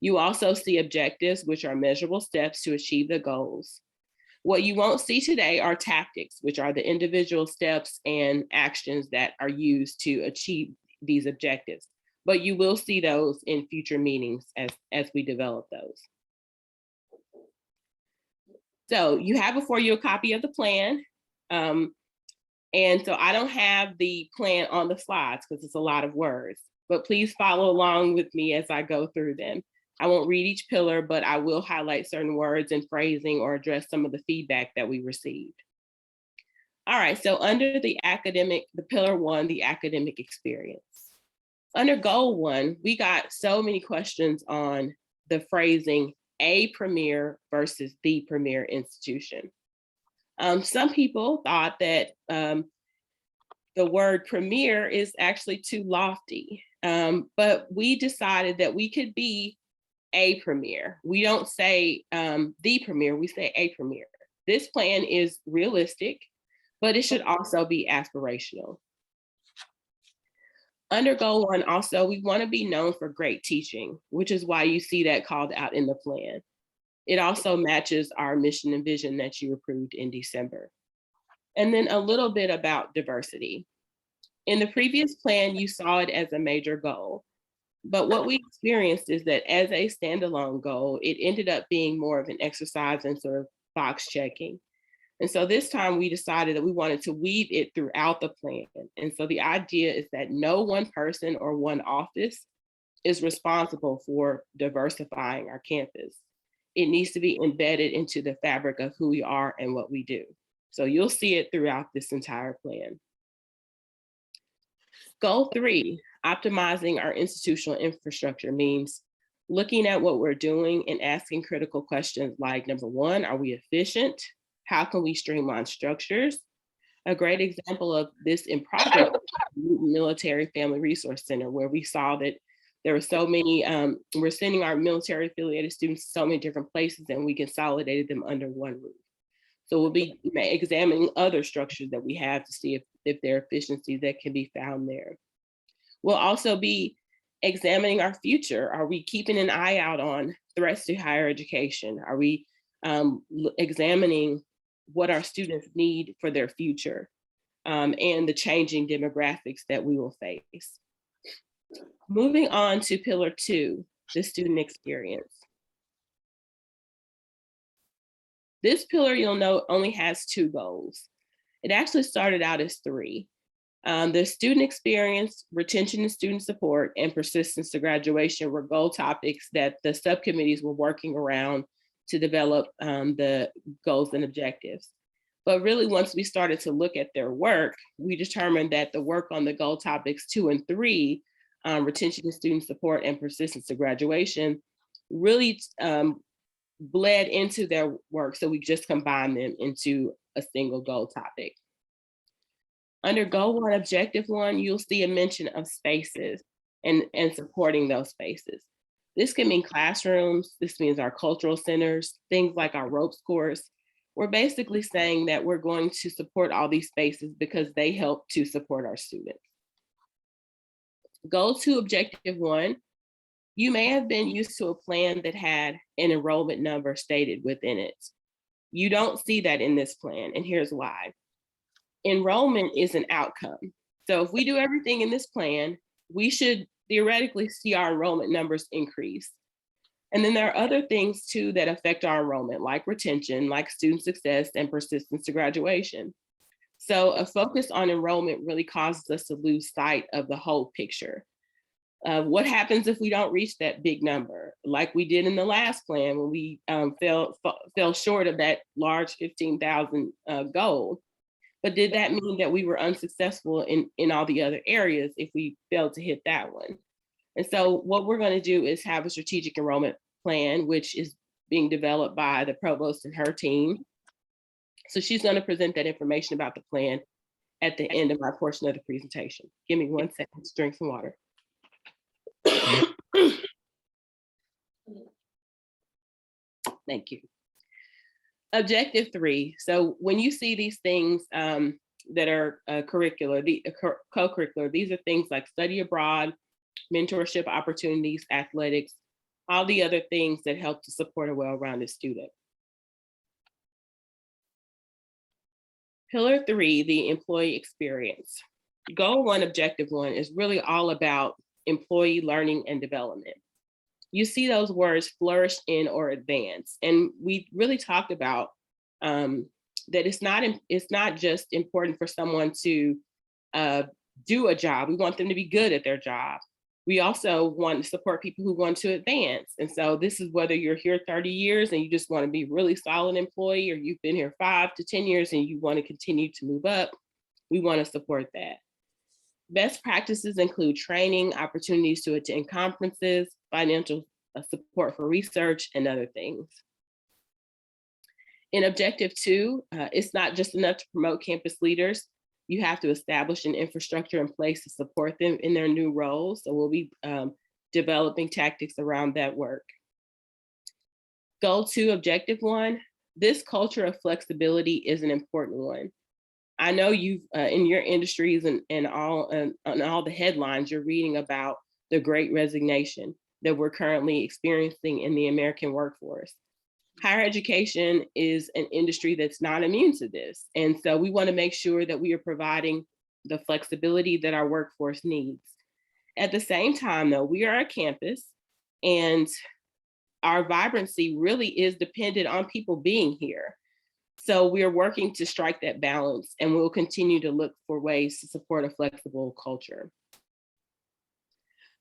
You also see objectives, which are measurable steps to achieve the goals. What you won't see today are tactics, which are the individual steps and actions that are used to achieve these objectives. But you will see those in future meetings as we develop those. So you have before you a copy of the plan. And so I don't have the plan on the slides because it's a lot of words, but please follow along with me as I go through them. I won't read each pillar, but I will highlight certain words and phrasing or address some of the feedback that we received. All right, so under the pillar 1, the academic experience. Under goal 1, we got so many questions on the phrasing a premier versus the premier institution. Some people thought that the word premier is actually too lofty, but we decided that we could be a premier. We don't say the premier, we say a premier. This plan is realistic, but it should also be aspirational. Under goal 1, also, we want to be known for great teaching, which is why you see that called out in the plan. It also matches our mission and vision that you approved in December. And then a little bit about diversity. In the previous plan, you saw it as a major goal. But what we experienced is that as a standalone goal, it ended up being more of an exercise in sort of box checking. And so this time we decided that we wanted to weave it throughout the plan. And so the idea is that no one person or one office is responsible for diversifying our campus. It needs to be embedded into the fabric of who we are and what we do. So you'll see it throughout this entire plan. Goal 3, optimizing our institutional infrastructure, means looking at what we're doing and asking critical questions like, number 1, are we efficient? How can we streamline structures? A great example of this in progress is the Military Family Resource Center, where we saw that there were so many, we're sending our military affiliated students to so many different places, and we consolidated them under one roof. So we'll be examining other structures that we have to see if there are efficiencies that can be found there. We'll also be examining our future. Are we keeping an eye out on threats to higher education? Are we examining what our students need for their future and the changing demographics that we will face? Moving on to pillar 2, the student experience. This pillar, you'll note, only has 2 goals. It actually started out as 3. The student experience, retention and student support, and persistence to graduation were goal topics that the subcommittees were working around to develop the goals and objectives. But really, once we started to look at their work, we determined that the work on the goal topics 2 and 3, retention and student support and persistence to graduation, really bled into their work. So we just combined them into a single goal topic. Under goal 1, objective 1, you'll see a mention of spaces and supporting those spaces. This can mean classrooms, this means our cultural centers, things like our ropes course. We're basically saying that we're going to support all these spaces because they help to support our students. Goal 2, objective 1, you may have been used to a plan that had an enrollment number stated within it. You don't see that in this plan, and here's why. Enrollment is an outcome. So if we do everything in this plan, we should theoretically see our enrollment numbers increase. And then there are other things too that affect our enrollment, like retention, like student success, and persistence to graduation. So a focus on enrollment really causes us to lose sight of the whole picture. What happens if we don't reach that big number, like we did in the last plan when we fell short of that large 15,000 goal? But did that mean that we were unsuccessful in all the other areas if we failed to hit that one? And so what we're going to do is have a strategic enrollment plan, which is being developed by the provost and her team. So she's going to present that information about the plan at the end of my portion of the presentation. Give me 1 second to drink some water. Thank you. Objective 3. So when you see these things that are co-curricular, these are things like study abroad, mentorship opportunities, athletics, all the other things that help to support a well-rounded student. Pillar 3, the employee experience. Goal 1, objective 1 is really all about employee learning and development. You see those words flourish in or advance. And we really talked about that it's not just important for someone to do a job. We want them to be good at their job. We also want to support people who want to advance. And so this is whether you're here 30 years and you just want to be a really solid employee, or you've been here 5 to 10 years and you want to continue to move up, we want to support that. Best practices include training, opportunities to attend conferences, financial support for research, and other things. In objective 2, it's not just enough to promote campus leaders. You have to establish an infrastructure in place to support them in their new roles. So we'll be developing tactics around that work. Goal 2, objective 1, this culture of flexibility is an important one. I know you've in your industries and on all the headlines, you're reading about the great resignation that we're currently experiencing in the American workforce. Higher education is an industry that's not immune to this. And so we want to make sure that we are providing the flexibility that our workforce needs. At the same time, though, we are a campus and our vibrancy really is dependent on people being here. So we are working to strike that balance, and we'll continue to look for ways to support a flexible culture.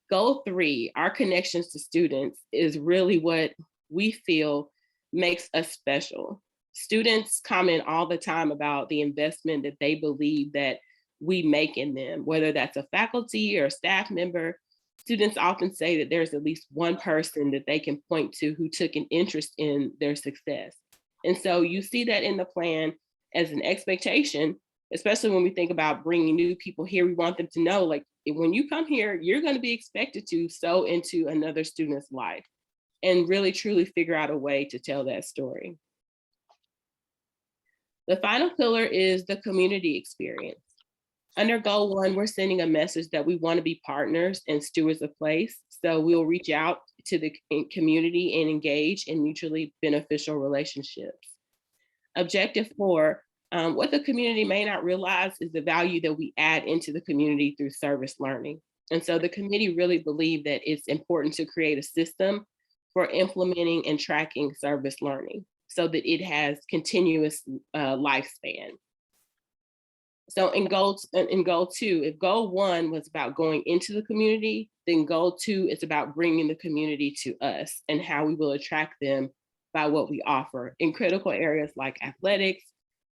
Goal 3, our connections to students, is really what we feel makes us special. Students comment all the time about the investment that they believe that we make in them, whether that's a faculty or a staff member. Students often say that there's at least one person that they can point to who took an interest in their success. And so you see that in the plan as an expectation, especially when we think about bringing new people here. We want them to know, like, when you come here, you're going to be expected to sow into another student's life and really truly figure out a way to tell that story. The final pillar is the community experience. Under goal 1, we're sending a message that we want to be partners and stewards of place. So we'll reach out to the community and engage in mutually beneficial relationships. Objective 4, what the community may not realize is the value that we add into the community through service learning. And so the committee really believe that it's important to create a system for implementing and tracking service learning so that it has continuous lifespan. So in goal 2, if goal 1 was about going into the community, then goal 2 is about bringing the community to us and how we will attract them by what we offer in critical areas like athletics,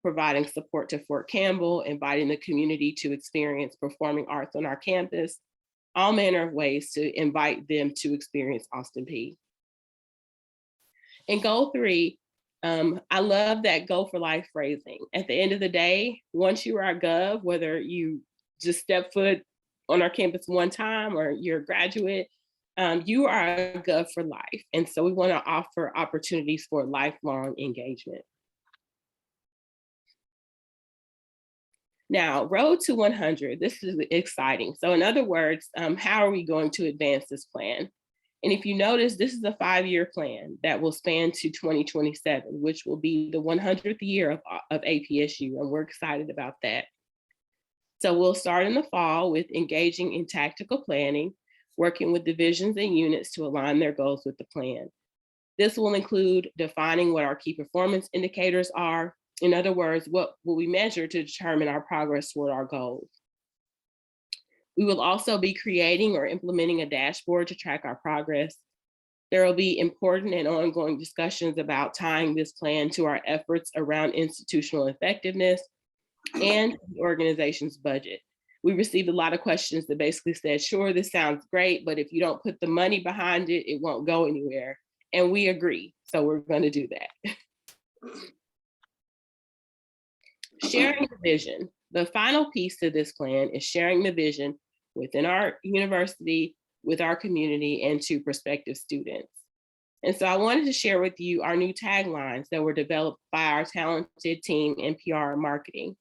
providing support to Fort Campbell, inviting the community to experience performing arts on our campus, all manner of ways to invite them to experience Austin Peay. In goal 3, I love that go for life phrasing. At the end of the day, once you are a Gov, whether you just step foot on our campus one time or you're a graduate, you are a Gov for life. And so we want to offer opportunities for lifelong engagement. Now, road to 100, this is exciting. So in other words, how are we going to advance this plan? And if you notice, this is a 5-year plan that will span to 2027, which will be the 100th year of APSU, and we're excited about that. So we'll start in the fall with engaging in tactical planning, working with divisions and units to align their goals with the plan. This will include defining what our key performance indicators are. In other words, what will we measure to determine our progress toward our goals? We will also be creating or implementing a dashboard to track our progress. There will be important and ongoing discussions about tying this plan to our efforts around institutional effectiveness and the organization's budget. We received a lot of questions that basically said, sure, this sounds great, but if you don't put the money behind it, it won't go anywhere. And we agree, so we're going to do that. Sharing the vision. The final piece to this plan is sharing the vision within our university, with our community, and to prospective students. And so I wanted to share with you our new taglines that were developed by our talented team in PR and marketing.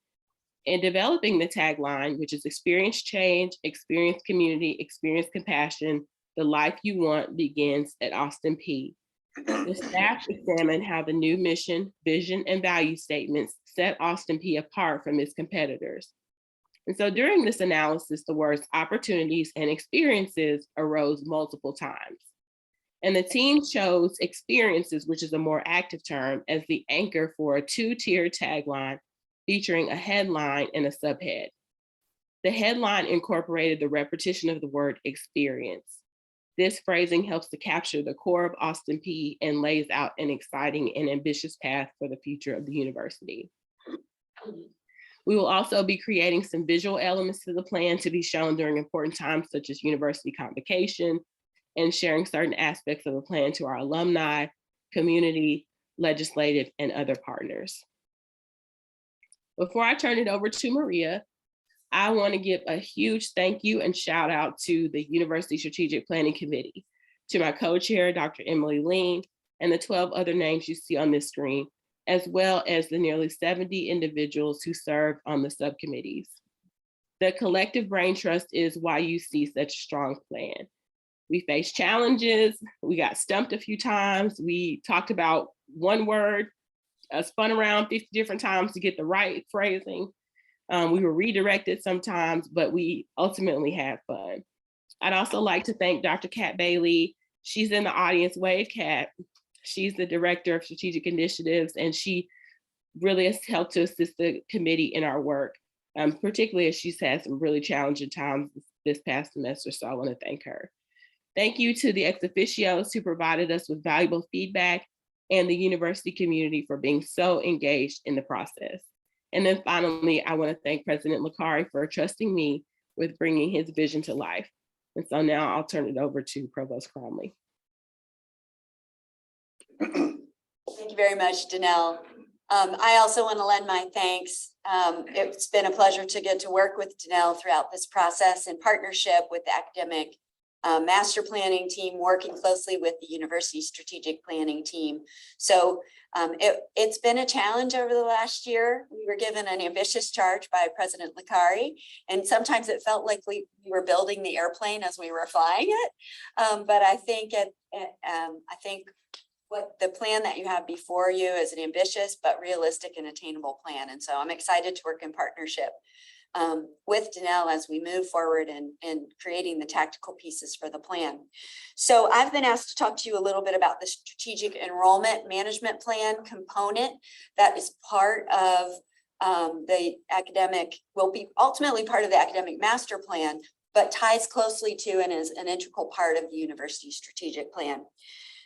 In developing the tagline, which is experience change, experience community, experience compassion, the life you want begins at Austin Peay. The staff examined how the new mission, vision, and value statements set Austin Peay apart from its competitors. And so during this analysis, the words opportunities and experiences arose multiple times. And the team chose experiences, which is a more active term, as the anchor for a 2-tier tagline featuring a headline and a subhead. The headline incorporated the repetition of the word experience. This phrasing helps to capture the core of Austin Peay and lays out an exciting and ambitious path for the future of the university. We will also be creating some visual elements to the plan to be shown during important times such as university convocation and sharing certain aspects of the plan to our alumni, community, legislative, and other partners. Before I turn it over to Maria, I want to give a huge thank you and shout out to the University Strategic Planning Committee, to my co-chair, Dr. Emily Lean, and the 12 other names you see on this screen, as well as the nearly 70 individuals who serve on the subcommittees. The collective brain trust is why you see such a strong plan. We faced challenges, we got stumped a few times, we talked about one word, spun around 50 different times to get the right phrasing. We were redirected sometimes, but we ultimately had fun. I'd also like to thank Dr. Kat Bailey. She's in the audience. Wave, Kat. She's the Director of Strategic Initiatives, and she really has helped to assist the committee in our work, particularly as she's had some really challenging times this past semester, so I want to thank her. Thank you to the ex officios who provided us with valuable feedback, and the university community for being so engaged in the process. And then finally, I want to thank President Licari for trusting me with bringing his vision to life. And so now I'll turn it over to Provost Cromley. Thank you very much, Danelle. I also want to lend my thanks. It's been a pleasure to get to work with Danelle throughout this process in partnership with the academic master planning team, working closely with the university strategic planning team. So it's been a challenge over the last year. We were given an ambitious charge by President Licari, and sometimes it felt like we were building the airplane as we were flying it. But I think what the plan that you have before you is an ambitious but realistic and attainable plan. And so I'm excited to work in partnership with Danelle as we move forward in creating the tactical pieces for the plan. So I've been asked to talk to you a little bit about the strategic enrollment management plan component that is part of the academic, will be ultimately part of the academic master plan, but ties closely to and is an integral part of the university strategic plan.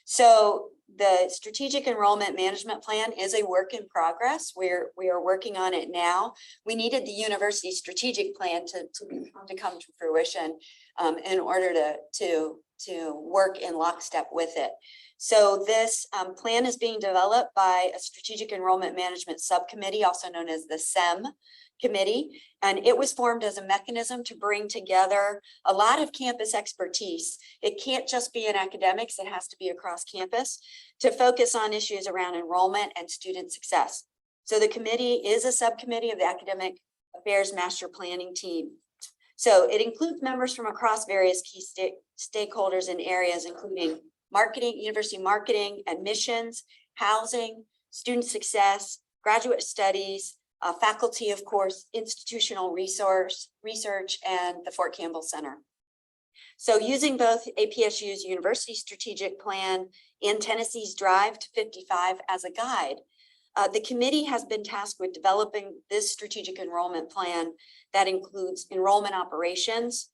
So the strategic enrollment management plan is a work in progress. We are working on it now. We needed the university strategic plan to come to fruition in order to work in lockstep with it. So this plan is being developed by a strategic enrollment management subcommittee, also known as the SEM committee, and it was formed as a mechanism to bring together a lot of campus expertise. It can't just be in academics, it has to be across campus to focus on issues around enrollment and student success. So the committee is a subcommittee of the Academic Affairs Master Planning team. So it includes members from across various key stakeholders in areas including marketing, university marketing, admissions, housing, student success, graduate studies, faculty, of course, institutional research, and the Fort Campbell Center. So using both APSU's University Strategic Plan and Tennessee's Drive to 55 as a guide, the committee has been tasked with developing this strategic enrollment plan that includes enrollment operations,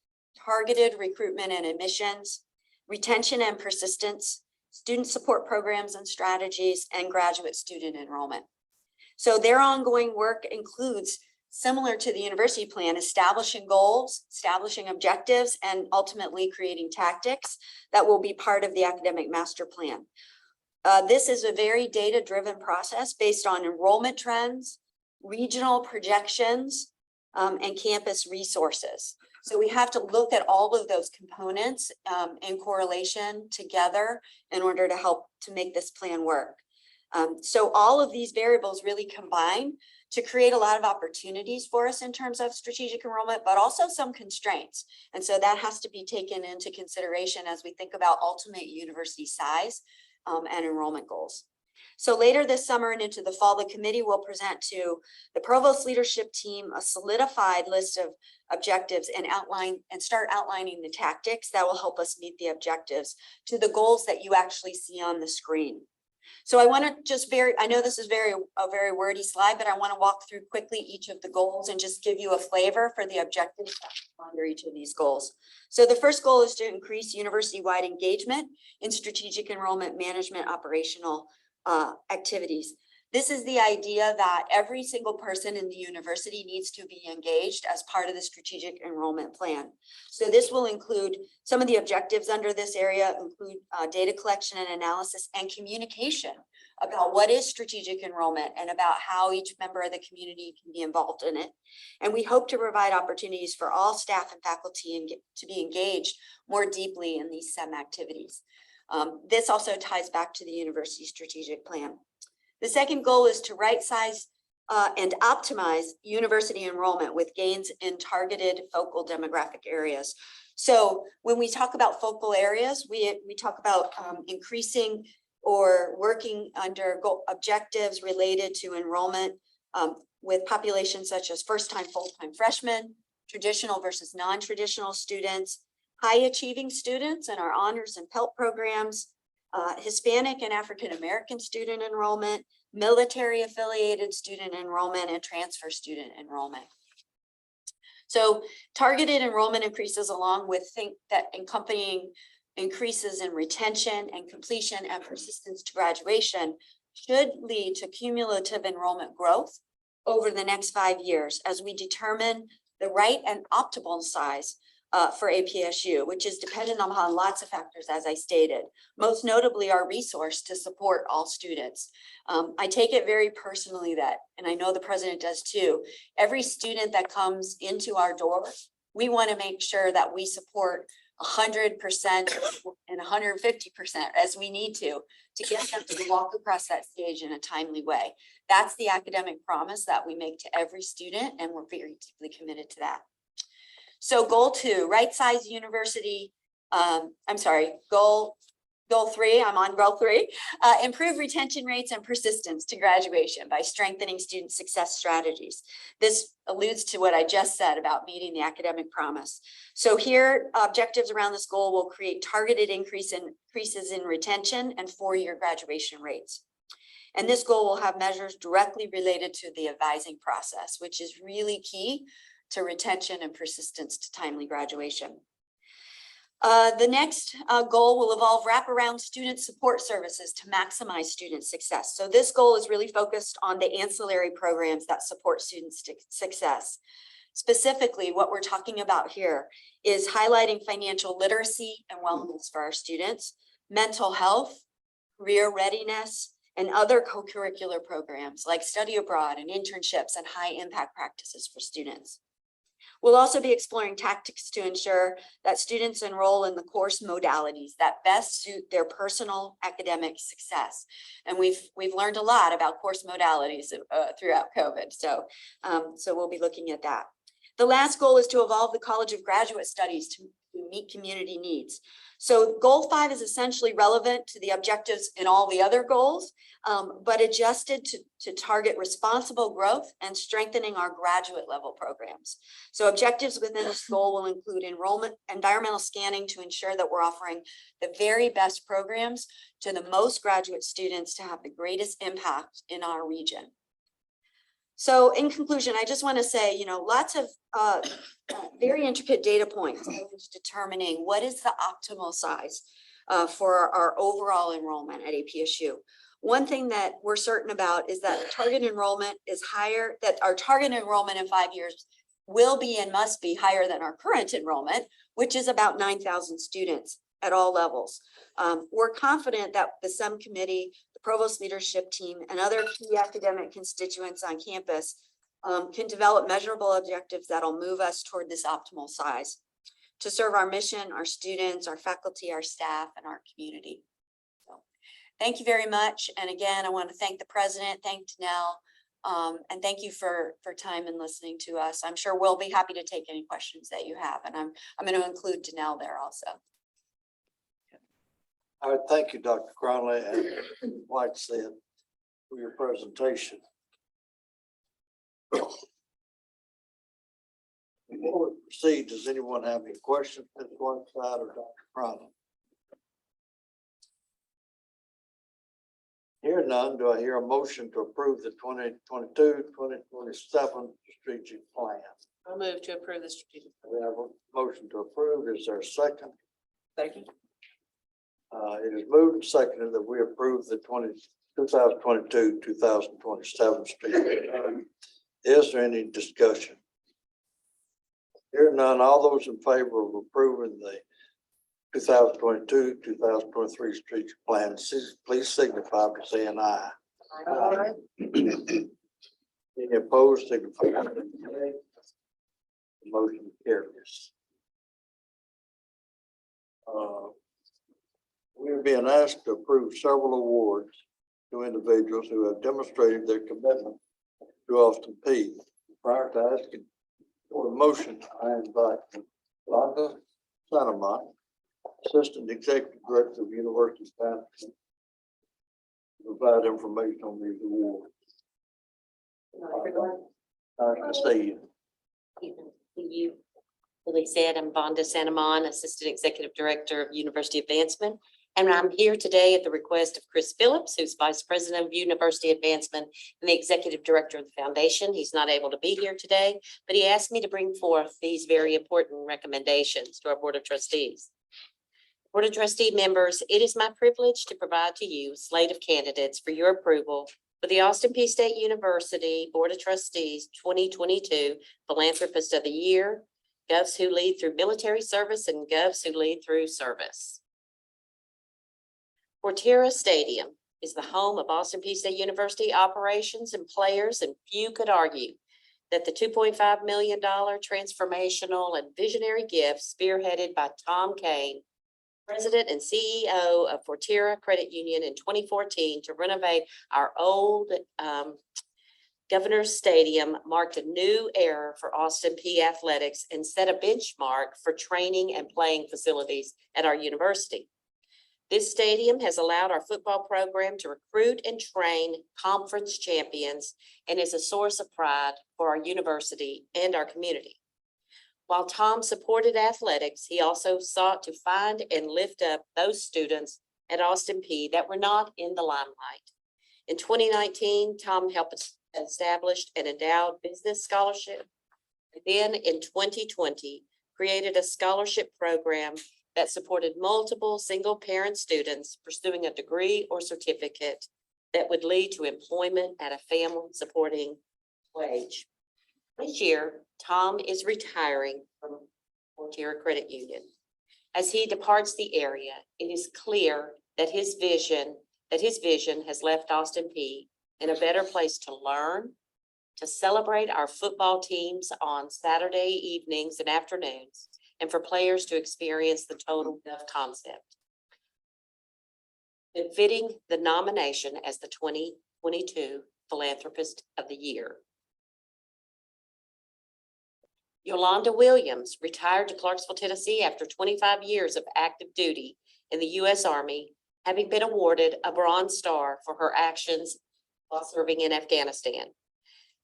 targeted recruitment and admissions, retention and persistence, student support programs and strategies, and graduate student enrollment. So their ongoing work includes, similar to the university plan, establishing goals, establishing objectives, and ultimately creating tactics that will be part of the academic master plan. This is a very data-driven process based on enrollment trends, regional projections, and campus resources. So we have to look at all of those components in correlation together in order to help to make this plan work. So all of these variables really combine to create a lot of opportunities for us in terms of strategic enrollment, but also some constraints. And so that has to be taken into consideration as we think about ultimate university size and enrollment goals. So later this summer and into the fall, the committee will present to the provost leadership team a solidified list of objectives and start outlining the tactics that will help us meet the objectives to the goals that you actually see on the screen. So I want to just I know this is a very wordy slide, but I want to walk through quickly each of the goals and just give you a flavor for the objectives under each of these goals. So the first goal is to increase university-wide engagement in strategic enrollment management operational activities. This is the idea that every single person in the university needs to be engaged as part of the strategic enrollment plan. So this will include some of the objectives under this area include data collection and analysis and communication about what is strategic enrollment and about how each member of the community can be involved in it. And we hope to provide opportunities for all staff and faculty to be engaged more deeply in these STEM activities. This also ties back to the university strategic plan. The second goal is to right-size and optimize university enrollment with gains in targeted focal demographic areas. So when we talk about focal areas, we talk about increasing or working under objectives related to enrollment with populations such as first-time, full-time freshmen, traditional versus non-traditional students, high-achieving students in our honors and Pell programs, Hispanic and African-American student enrollment, military-affiliated student enrollment, and transfer student enrollment. So targeted enrollment increases along with that accompanying increases in retention and completion and persistence to graduation should lead to cumulative enrollment growth over the next 5 years as we determine the right and optimal size for APSU, which is dependent upon lots of factors, as I stated, most notably our resource to support all students. I take it very personally that, and I know the president does too, every student that comes into our door, we want to make sure that we support 100% and 150% as we need to get them to walk across that stage in a timely way. That's the academic promise that we make to every student, and we're very deeply committed to that. So goal 2, right size university, goal 3, I'm on goal 3, improve retention rates and persistence to graduation by strengthening student success strategies. This alludes to what I just said about meeting the academic promise. So here, objectives around this goal will create targeted increases in retention and 4-year graduation rates. And this goal will have measures directly related to the advising process, which is really key to retention and persistence to timely graduation. The next goal will involve wraparound student support services to maximize student success. So this goal is really focused on the ancillary programs that support students' success. Specifically, what we're talking about here is highlighting financial literacy and wellness for our students, mental health, career readiness, and other co-curricular programs like study abroad and internships and high impact practices for students. We'll also be exploring tactics to ensure that students enroll in the course modalities that best suit their personal academic success. And we've learned a lot about course modalities throughout COVID. So we'll be looking at that. The last goal is to evolve the College of Graduate Studies to meet community needs. So goal 5 is essentially relevant to the objectives in all the other goals, but adjusted to target responsible growth and strengthening our graduate level programs. So objectives within this goal will include enrollment, environmental scanning to ensure that we're offering the very best programs to the most graduate students to have the greatest impact in our region. So in conclusion, I just want to say, lots of very intricate data points determining what is the optimal size for our overall enrollment at APSU. One thing that we're certain about is that target enrollment is higher, that our target enrollment in 5 years will be and must be higher than our current enrollment, which is about 9,000 students at all levels. We're confident that the subcommittee, the provost leadership team, and other key academic constituents on campus can develop measurable objectives that'll move us toward this optimal size to serve our mission, our students, our faculty, our staff, and our community. So thank you very much. And again, I want to thank the president, thank Danelle, and thank you for time and listening to us. I'm sure we'll be happy to take any questions that you have, and I'm going to include Danelle there also. All right, thank you, Dr. Cronley and Whiteside, for your presentation. Before we proceed, does anyone have any questions for Whiteside or Dr. Cronley? Hearing none, do I hear a motion to approve the 2022-2027 strategic plan? I'll move to approve the strategic. We have a motion to approve. Is there a second? Second. It is moved and seconded that we approve the 2022-2027 strategic plan. Is there any discussion? Hearing none, all those in favor of approving the 2022, 2023 street plan, please signify by saying aye. Any opposed, signify by saying nay. Motion carries. We're being asked to approve several awards to individuals who have demonstrated their commitment to Austin P. Prior to asking for a motion, I invite Londa Sanamont, Assistant Executive Director of University of Patterson, to provide information on these awards. Nice to see you. Lily said, I'm Vonda Sanamon, Assistant Executive Director of University Advancement. And I'm here today at the request of Chris Phillips, who's Vice President of University Advancement and the Executive Director of the Foundation. He's not able to be here today, but he asked me to bring forth these very important recommendations to our Board of Trustees. Board of Trustee members, it is my privilege to provide to you a slate of candidates for your approval for the Austin Peay State University Board of Trustees 2022 Philanthropist of the Year, Govs who lead through military service, and Govs who lead through service. Forterra Stadium is the home of Austin Peay State University operations and players, and few could argue that the $2.5 million transformational and visionary gift spearheaded by Tom Kane, President and CEO of Forterra Credit Union in 2014 to renovate our old Governor's Stadium marked a new era for Austin Peay athletics and set a benchmark for training and playing facilities at our university. This stadium has allowed our football program to recruit and train conference champions and is a source of pride for our university and our community. While Tom supported athletics, he also sought to find and lift up those students at Austin Peay that were not in the limelight. In 2019, Tom helped establish an endowed business scholarship. And then in 2020, created a scholarship program that supported multiple single-parent students pursuing a degree or certificate that would lead to employment at a family-supporting wage. This year, Tom is retiring from Forterra Credit Union. As he departs the area, it is clear that his vision has left Austin Peay in a better place to learn, to celebrate our football teams on Saturday evenings and afternoons, and for players to experience the total Gov concept. Befitting the nomination as the 2022 Philanthropist of the Year. Yolanda Williams retired to Clarksville, Tennessee after 25 years of active duty in the U.S. Army, having been awarded a Bronze Star for her actions while serving in Afghanistan.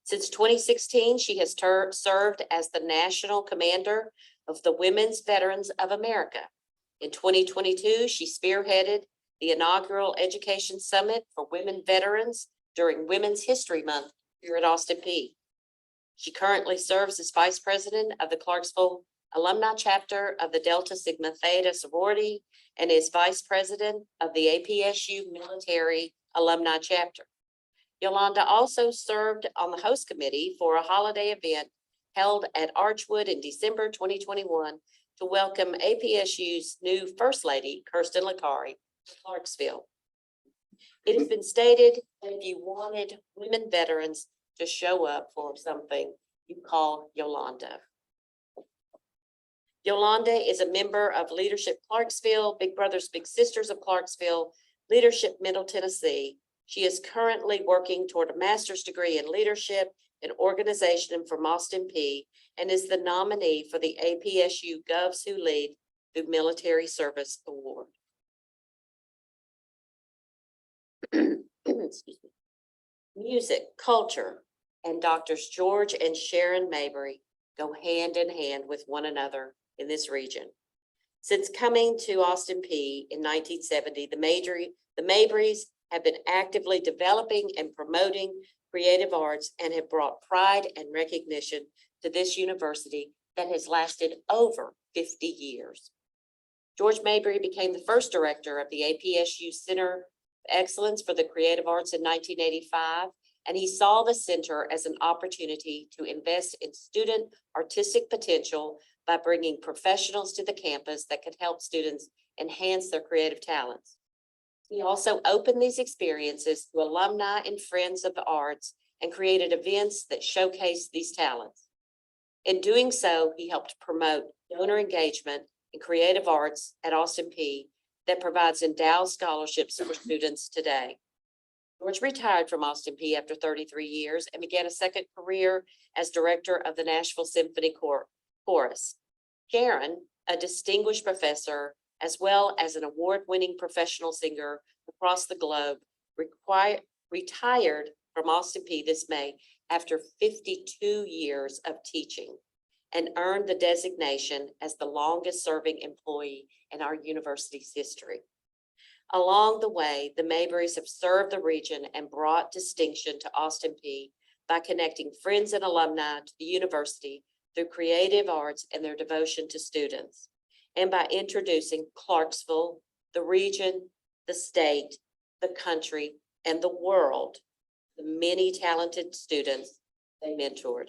Since 2016, she has served as the National Commander of the Women's Veterans of America. In 2022, she spearheaded the inaugural Education Summit for Women Veterans during Women's History Month here at Austin Peay. She currently serves as Vice President of the Clarksville Alumni Chapter of the Delta Sigma Theta Sorority and is Vice President of the APSU Military Alumni Chapter. Yolanda also served on the host committee for a holiday event held at Archwood in December 2021 to welcome APSU's new First Lady, Kirsten Licari, to Clarksville. It has been stated that if you wanted women veterans to show up for something, you call Yolanda. Yolanda is a member of Leadership Clarksville, Big Brothers Big Sisters of Clarksville, Leadership Middle Tennessee. She is currently working toward a master's degree in leadership and organization from Austin Peay and is the nominee for the APSU Govs Who Lead Through Military Service Award. Excuse me. Music, culture, and Doctors George and Sharon Mabry go hand in hand with one another in this region. Since coming to Austin Peay in 1970, the Mabrys have been actively developing and promoting creative arts and have brought pride and recognition to this university that has lasted over 50 years. George Mabry became the first director of the APSU Center of Excellence for the Creative Arts in 1985, and he saw the center as an opportunity to invest in student artistic potential by bringing professionals to the campus that could help students enhance their creative talents. He also opened these experiences to alumni and friends of the arts and created events that showcase these talents. In doing so, he helped promote donor engagement in creative arts at Austin Peay that provides endowed scholarships for students today. George retired from Austin Peay after 33 years and began a second career as director of the Nashville Symphony Chorus. Sharon, a distinguished professor, as well as an award-winning professional singer across the globe, retired from Austin Peay this May after 52 years of teaching and earned the designation as the longest-serving employee in our university's history. Along the way, the Mayberrys have served the region and brought distinction to Austin Peay by connecting friends and alumni to the university through creative arts and their devotion to students, and by introducing Clarksville, the region, the state, the country, and the world, the many talented students they mentored.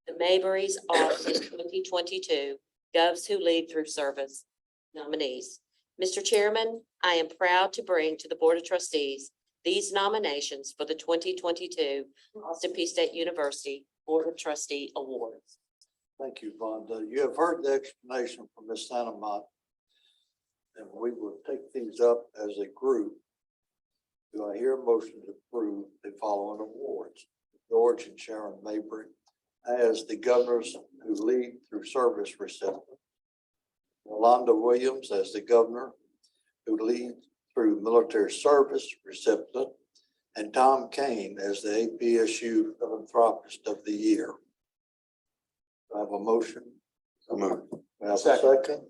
The Mayberrys are the 2022 Govs Who Lead Through Service nominees. Mr. Chairman, I am proud to bring to the Board of Trustees these nominations for the 2022 Austin Peay State University Board of Trustee Awards. Thank you, Vonda. You have heard the explanation from Ms. Santamont, and we will take these up as a group. Do I hear a motion to approve the following awards? George and Sharon Mayberry as the Governors Who Lead Through Service recipient. Yolanda Williams as the Governor Who Leads Through Military Service recipient, and Tom Kane as the APSU Philanthropist of the Year. Do I have a motion? We have a second.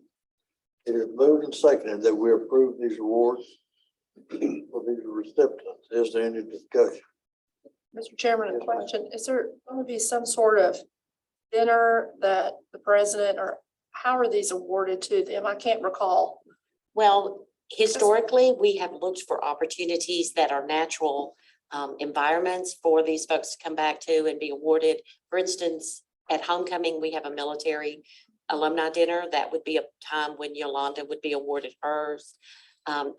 It is moved and seconded that we approve these awards for these recipients. Is there any discussion? Mr. Chairman, Yes, a ma'am. question. Is there going to be some sort of dinner that the president, or how are these awarded to them? I can't recall. Well, historically, we have looked for opportunities that are natural environments for these folks to come back to and be awarded. For instance, at homecoming, we have a military alumni dinner. That would be a time when Yolanda would be awarded hers.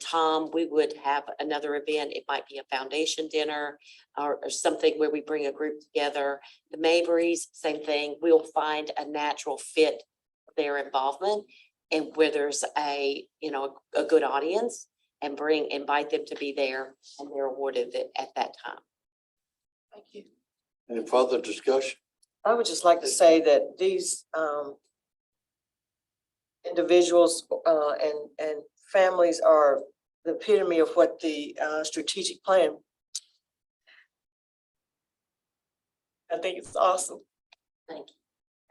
Tom, we would have another event. It might be a foundation dinner or something where we bring a group together. The Mayberrys, same thing. We'll find a natural fit of their involvement and where there's a good audience and invite them to be there, and they're awarded it at that time. Thank you. Any further discussion? I would just like to say that these individuals and families are the epitome of what the strategic plan. I think it's awesome. Thank you.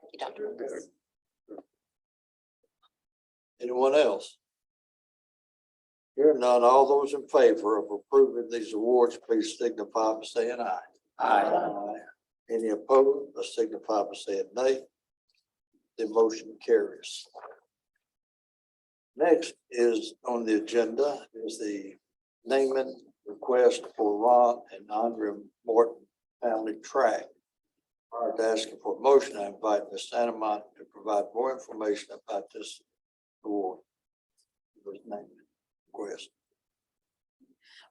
Thank you, Dr. Lucas. Anyone else? Hearing none, all those in favor of approving these awards, please signify by saying aye. Aye. Any opposed, signify by saying nay. The motion carries. Next is on the agenda is the naming request for Ron and Andrea Morton Family Track. Prior to asking for a motion, I invite Ms. Santamont to provide more information about this award. This naming request.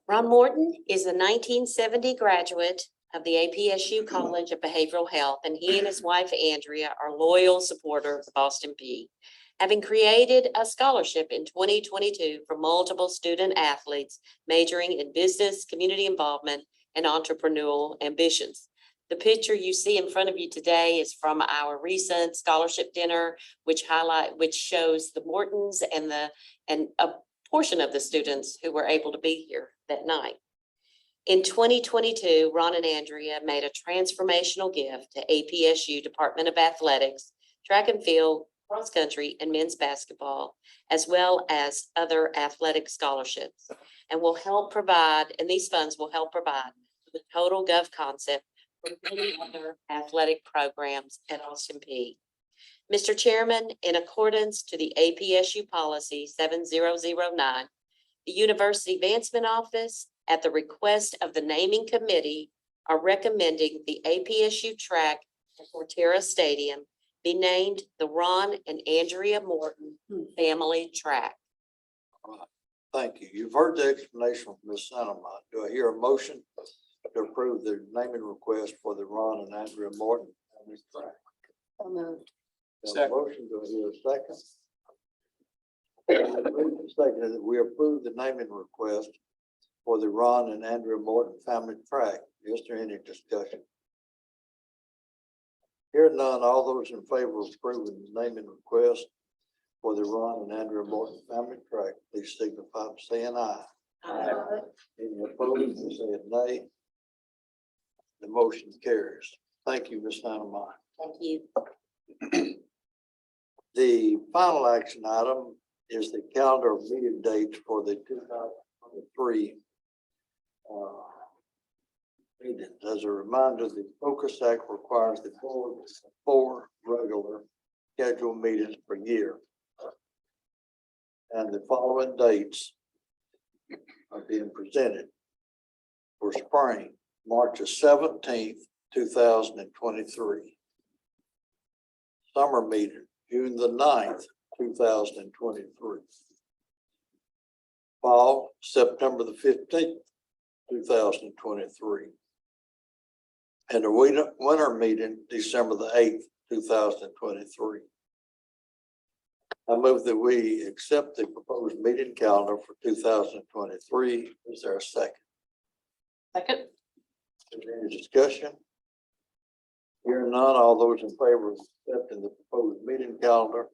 Ron Morton is a 1970 graduate of the APSU College of Behavioral Health, and he and his wife Andrea are loyal supporters of Austin Peay, having created a scholarship in 2022 for multiple student athletes majoring in business, community involvement, and entrepreneurial ambitions. The picture you see in front of you today is from our recent scholarship dinner, which shows the Mortons and a portion of the students who were able to be here that night. In 2022, Ron and Andrea made a transformational gift to APSU Department of Athletics, track and field, cross country, and men's basketball, as well as other athletic scholarships, and these funds will help provide the total Gov concept for many other athletic programs at Austin Peay. Mr. Chairman, in accordance to the APSU policy 7009, the University Advancement Office, at the request of the naming committee, are recommending the APSU track at Forterra Stadium be named the Ron and Andrea Morton Family Track. Right. Thank you. You've heard the explanation from Ms. Santamont. Do I hear a motion to approve the naming request for the Ron and Andrea Morton family track? Second. Motion, do I hear a second? Second, that we approve the naming request for the Ron and Andrea Morton family track. Is there any discussion? Hearing none, all those in favor of approving the naming request for the Ron and Andrea Morton family track, please signify by saying aye. Aye. Any opposed, say nay. The motion carries. Thank you, Ms. Santamont. Thank you. The final action item is the calendar of meeting dates for the 2023 meetings. As a reminder, the Focus Act requires the board of 4 regular scheduled meetings per year. And the following dates are being presented for spring: March 17th, 2023. Summer meeting, June 9th, 2023. Fall, September 15th, 2023. And the winter meeting, December 8th, 2023. I move that we accept the proposed meeting calendar for 2023. Is there a second? Second. Is there any discussion? Hearing none, all those in favor of accepting the proposed meeting calendar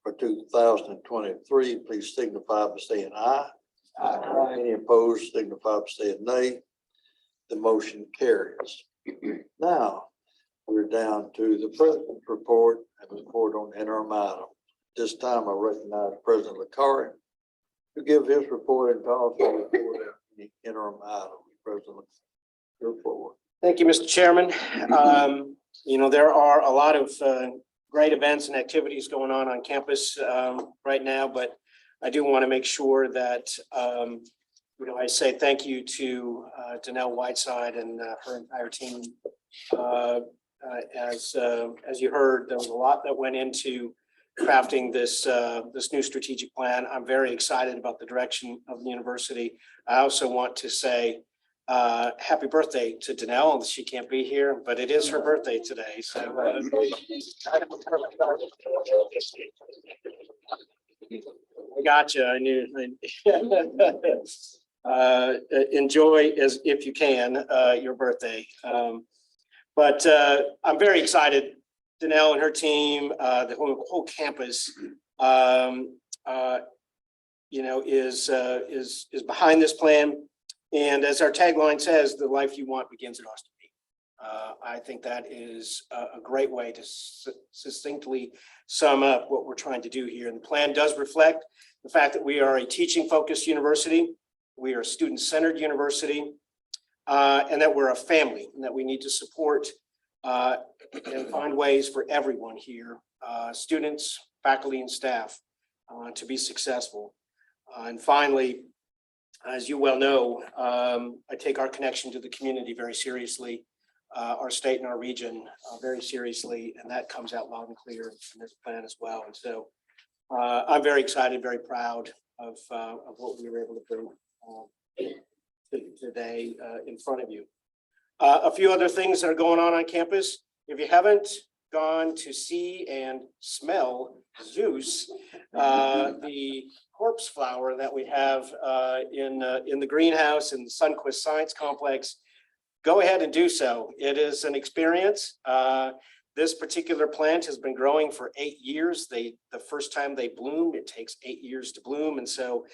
for 2023, please signify by saying aye. Aye. Any opposed, signify by saying nay. The motion carries. Now, we're down to the president's report and report on interim items. This time I recognize President LaCarrie to give his report and also report on any interim items. President, your report. Thank you, Mr. Chairman. You know, there are a lot of great events and activities going on campus right now, but I do want to make sure that, you know, I say thank you to Danelle Whiteside and her entire team. As you heard, there was a lot that went into crafting this new strategic plan. I'm very excited about the direction of the university. I also want to say happy birthday to Danelle. She can't be here, but it is her birthday today. So I gotcha. I knew. Enjoy as if you can your birthday. But I'm very excited. Danelle and her team, the whole campus, you know, is behind this plan. And as our tagline says, the life you want begins at Austin Peay. I think that is a great way to succinctly sum up what we're trying to do here. And the plan does reflect the fact that we are a teaching-focused university, we are a student-centered university, and that we're a family, and that we need to support and find ways for everyone here, students, faculty, and staff, to be successful. And finally, as you well know, I take our connection to the community very seriously, our state and our region very seriously, and that comes out loud and clear in this plan as well. And so I'm very excited, very proud of what we were able to bring today in front of you. A few other things that are going on campus. If you haven't gone to see and smell Zeus, the corpse flower that we have in the greenhouse in the Sunquist Science Complex, go ahead and do so. It is an experience. This particular plant has been growing for 8 years. The first time they bloom, it takes 8 years to bloom. And so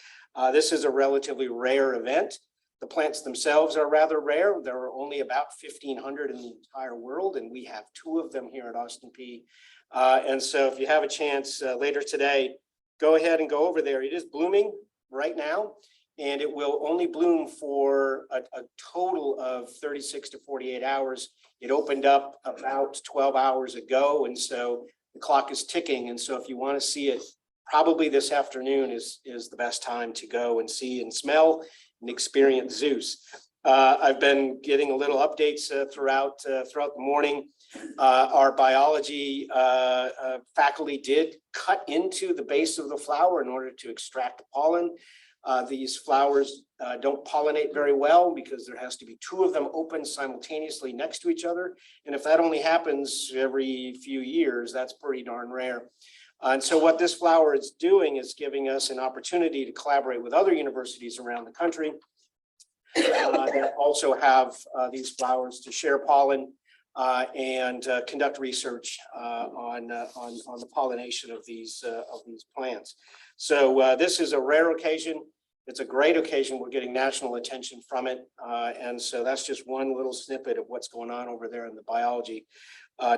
this is a relatively rare event. The plants themselves are rather rare. There are only about 1,500 in the entire world, and we have 2 of them here at Austin Peay. And so if you have a chance later today, go ahead and go over there. It is blooming right now, and it will only bloom for a total of 36 to 48 hours. It opened up about 12 hours ago, and so the clock is ticking. And so if you want to see it, probably this afternoon is the best time to go and see and smell and experience Zeus. I've been getting a little updates throughout the morning. Our biology faculty did cut into the base of the flower in order to extract pollen. These flowers don't pollinate very well because there has to be two of them open simultaneously next to each other. And if that only happens every few years, that's pretty darn rare. And so what this flower is doing is giving us an opportunity to collaborate with other universities around the country that also have these flowers to share pollen and conduct research on the pollination of these plants. So this is a rare occasion. It's a great occasion. We're getting national attention from it. And so that's just one little snippet of what's going on over there in the biology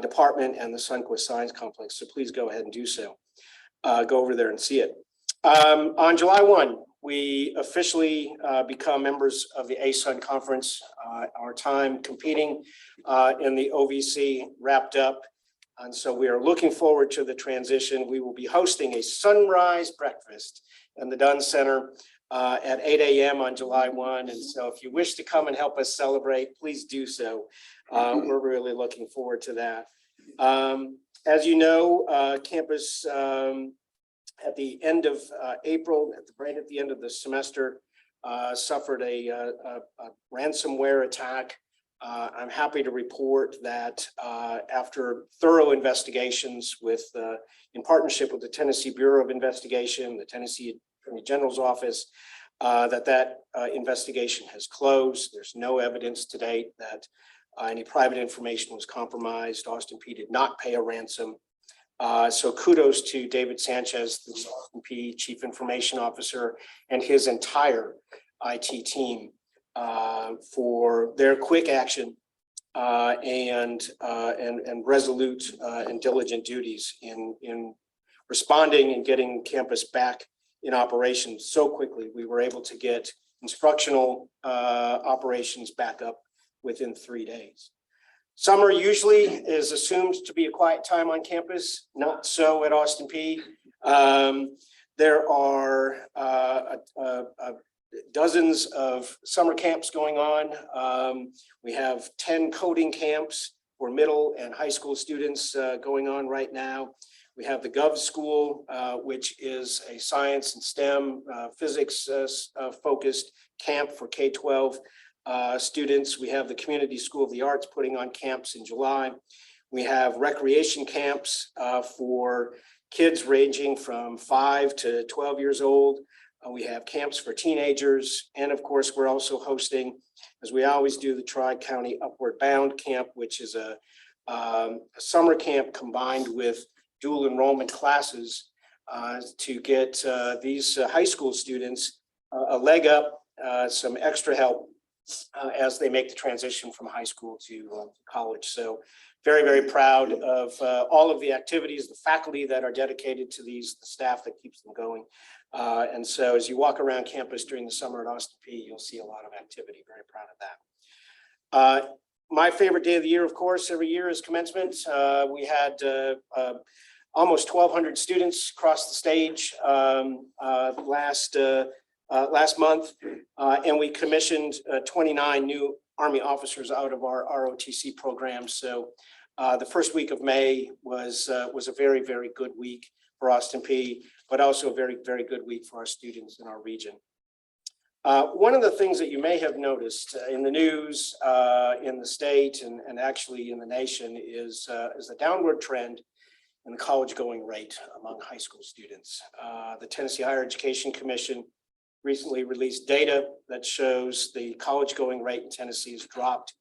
department and the Sunquist Science Complex. So please go ahead and do so. Go over there and see it. On July 1, we officially become members of the ASUN conference. Our time competing in the OVC wrapped up. And so we are looking forward to the transition. We will be hosting a sunrise breakfast in the Dunn Center at 8 a.m. on July 1. And so if you wish to come and help us celebrate, please do so. We're really looking forward to that. As you know, campus at the end of April, right at the end of the semester, suffered a ransomware attack. I'm happy to report that after thorough investigations in partnership with the Tennessee Bureau of Investigation, the Tennessee Attorney General's office, that investigation has closed. There's no evidence to date that any private information was compromised. Austin P did not pay a ransom. So kudos to David Sanchez, the Austin P Chief Information Officer, and his entire IT team for their quick action and resolute and diligent duties in responding and getting campus back in operation so quickly. We were able to get instructional operations back up within 3 days. Summer usually is assumed to be a quiet time on campus, not so at Austin P. There are dozens of summer camps going on. We have 10 coding camps for middle and high school students going on right now. We have the Gov School, which is a science and STEM physics focused camp for K-12 students. We have the Community School of the Arts putting on camps in July. We have recreation camps for kids ranging from 5 to 12 years old. We have camps for teenagers. And of course, we're also hosting, as we always do, the Tri-County Upward Bound Camp, which is a summer camp combined with dual enrollment classes to get these high school students a leg up, some extra help as they make the transition from high school to college. So very, very proud of all of the activities, the faculty that are dedicated to these, the staff that keeps them going. And so as you walk around campus during the summer at Austin P, you'll see a lot of activity. Very proud of that. My favorite day of the year, of course, every year is commencement. We had almost 1,200 students cross the stage last month, and we commissioned 29 new Army officers out of our ROTC program. So the first week of May was a very, very good week for Austin P, but also a very, very good week for our students in our region. One of the things that you may have noticed in the news, in the state, and actually in the nation is a downward trend in the college going rate among high school students. The Tennessee Higher Education Commission recently released data that shows the college going rate in Tennessee has dropped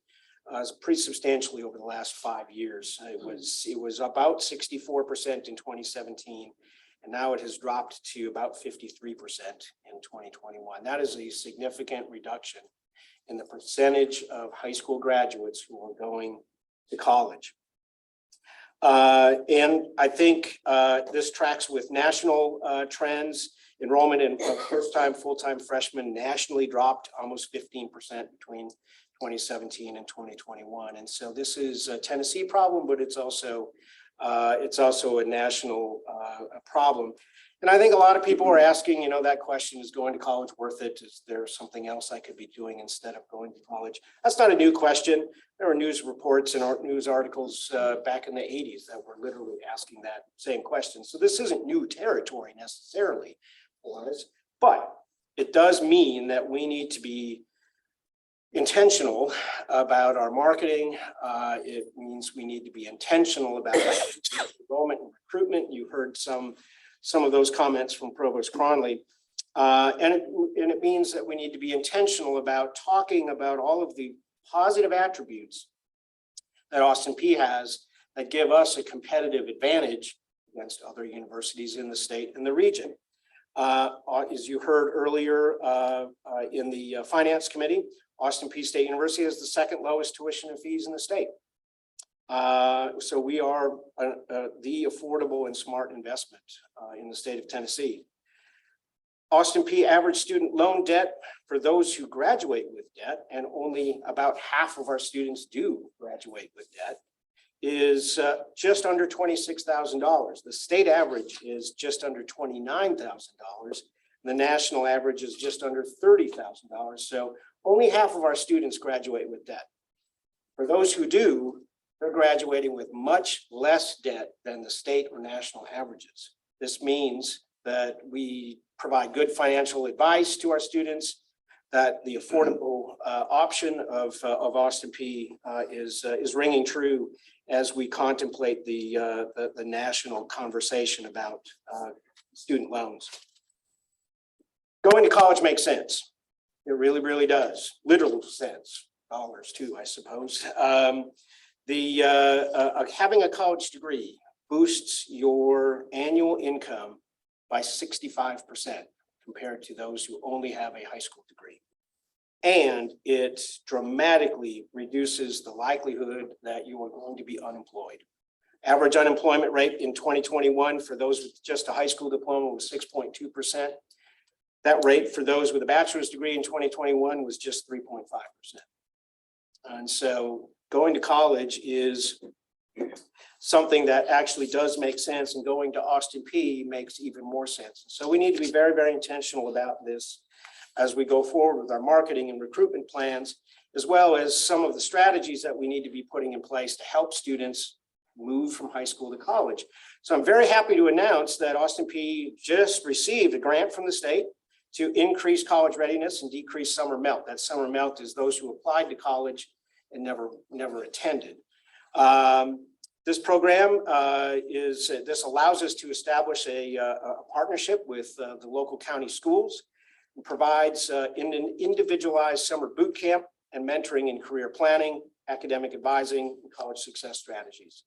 pretty substantially over the last 5 years. It was about 64% in 2017, and now it has dropped to about 53% in 2021. That is a significant reduction in the percentage of high school graduates who are going to college. And I think this tracks with national trends. Enrollment in first-time, full-time freshmen nationally dropped almost 15% between 2017 and 2021. And so this is a Tennessee problem, but it's also It's also a national problem. And I think a lot of people are asking, that question, is going to college worth it? Is there something else I could be doing instead of going to college? That's not a new question. There were news reports and news articles back in the 80s that were literally asking that same question. So this isn't new territory necessarily for us, but it does mean that we need to be intentional about our marketing. It means we need to be intentional about enrollment and recruitment. You heard some of those comments from Provost Cronley. And it means that we need to be intentional about talking about all of the positive attributes that Austin P has that give us a competitive advantage against other universities in the state and the region. As you heard earlier in the Finance Committee, Austin P State University has the second lowest tuition and fees in the state. So we are the affordable and smart investment in the state of Tennessee. Austin P average student loan debt for those who graduate with debt, and only about half of our students do graduate with debt, is just under $26,000. The state average is just under $29,000. The national average is just under $30,000. So only half of our students graduate with debt. For those who do, they're graduating with much less debt than the state or national averages. This means that we provide good financial advice to our students, that the affordable option of Austin P is ringing true as we contemplate the national conversation about student loans. Going to college makes sense. It really, really does. Literal sense, dollars too, I suppose. Having a college degree boosts your annual income by 65% compared to those who only have a high school degree. And it dramatically reduces the likelihood that you are going to be unemployed. Average unemployment rate in 2021 for those with just a high school diploma was 6.2%. That rate for those with a bachelor's degree in 2021 was just 3.5%. And so going to college is something that actually does make sense, and going to Austin P makes even more sense. So we need to be very, very intentional about this as we go forward with our marketing and recruitment plans, as well as some of the strategies that we need to be putting in place to help students move from high school to college. So I'm very happy to announce that Austin P just received a grant from the state to increase college readiness and decrease summer melt. That summer melt is those who applied to college and never attended. This program this allows us to establish a partnership with the local county schools, and provides an individualized summer boot camp and mentoring in career planning, academic advising, and college success strategies.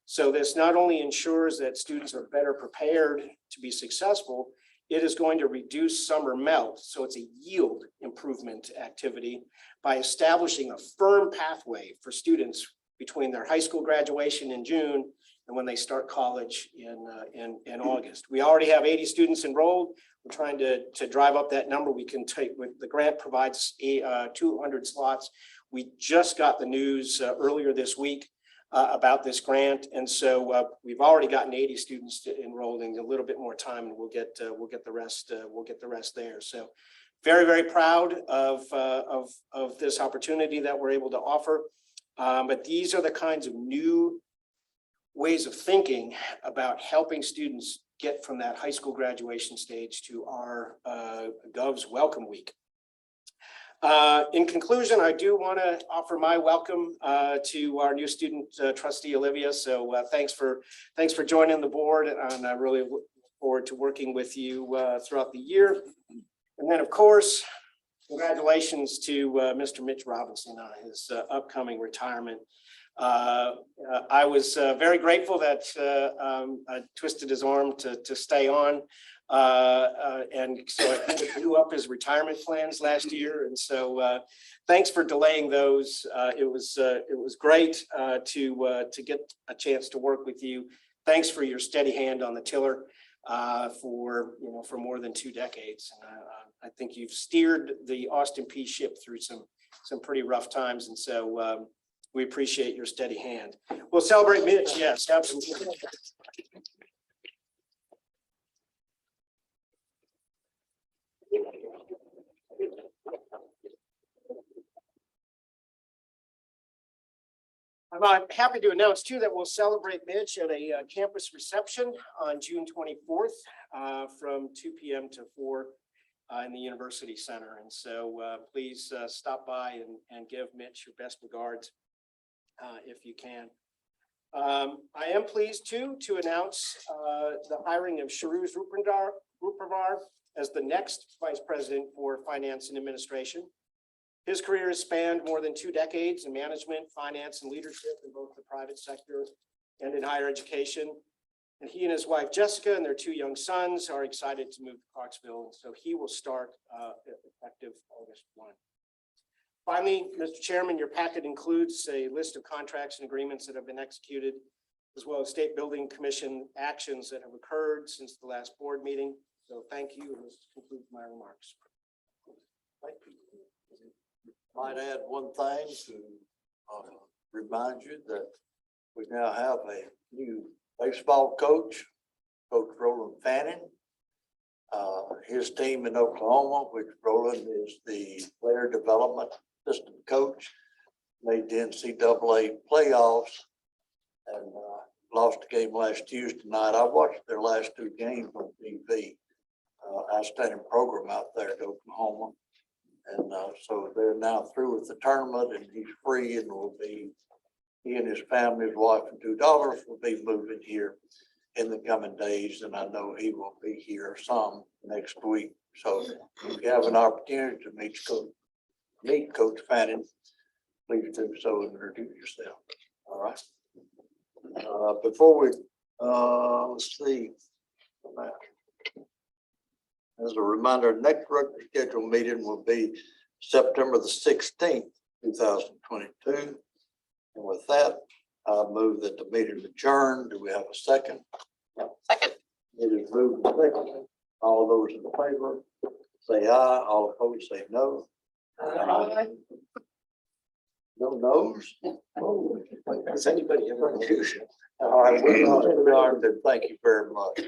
So this not only ensures that students are better prepared to be successful, it is going to reduce summer melt. So it's a yield improvement activity by establishing a firm pathway for students between their high school graduation in June and when they start college in August. We already have 80 students enrolled. We're trying to drive up that number. We can take, with the grant provides 200 slots. We just got the news earlier this week about this grant, and so we've already gotten 80 students enrolled. In a little bit more time, and we'll get the rest. We'll get the rest there. So, very, very proud of this opportunity that we're able to offer. But these are the kinds of new ways of thinking about helping students get from that high school graduation stage to our Gov's Welcome Week. In conclusion, I do want to offer my welcome to our new student trustee, Olivia. So thanks for joining the board, and I really look forward to working with you throughout the year. And then, of course, congratulations to Mr. Mitch Robinson on his upcoming retirement. I was very grateful that I twisted his arm to stay on. And so I kind of blew up his retirement plans last year. And so thanks for delaying those. It was great to get a chance to work with you. Thanks for your steady hand on the tiller for more than 2 decades. And I think you've steered the Austin P ship through some pretty rough times. And so We appreciate your steady hand. We'll celebrate Mitch, yes, absolutely. I'm happy to announce too that we'll celebrate Mitch at a campus reception on June 24th from 2 p.m. to 4 in the University Center. And so please stop by and give Mitch your best regards if you can. I am pleased too to announce the hiring of Sharuz Rupravar as the next Vice President for Finance and Administration. His career has spanned more than 2 decades in management, finance, and leadership in both the private sector and in higher education. And he and his wife, Jessica, and their 2 young sons are excited to move to Clarksville. And so he will start effective August 1. Finally, Mr. Chairman, your packet includes a list of contracts and agreements that have been executed, as well as state building commission actions that have occurred since the last board meeting. So thank you, and this concludes my remarks. Thank you. Might add one thing to remind you that we now have a new baseball coach, Coach Roland Fanning. His team in Oklahoma, which Roland is the player development system coach, made the NCAA playoffs and lost a game last Tuesday night. I watched their last 2 games on TV. Outstanding program out there at Oklahoma. And so they're now through with the tournament, and he's free and he and his family, his wife and 2 daughters will be moving here in the coming days. And I know he will be here some next week. So if you have an opportunity to meet Coach Fanning, please do so and introduce yourself. All right. Before we, let's see. As a reminder, next regular scheduled meeting will be September the 16th, 2022. And with that, I move that the meeting adjourn. Do we have a second? Second. It is moved and seconded. All those in favor, say aye. All opposed, say no. Aye. No no's? Oh, has anybody ever? All right, we are adjourned, and thank you very much.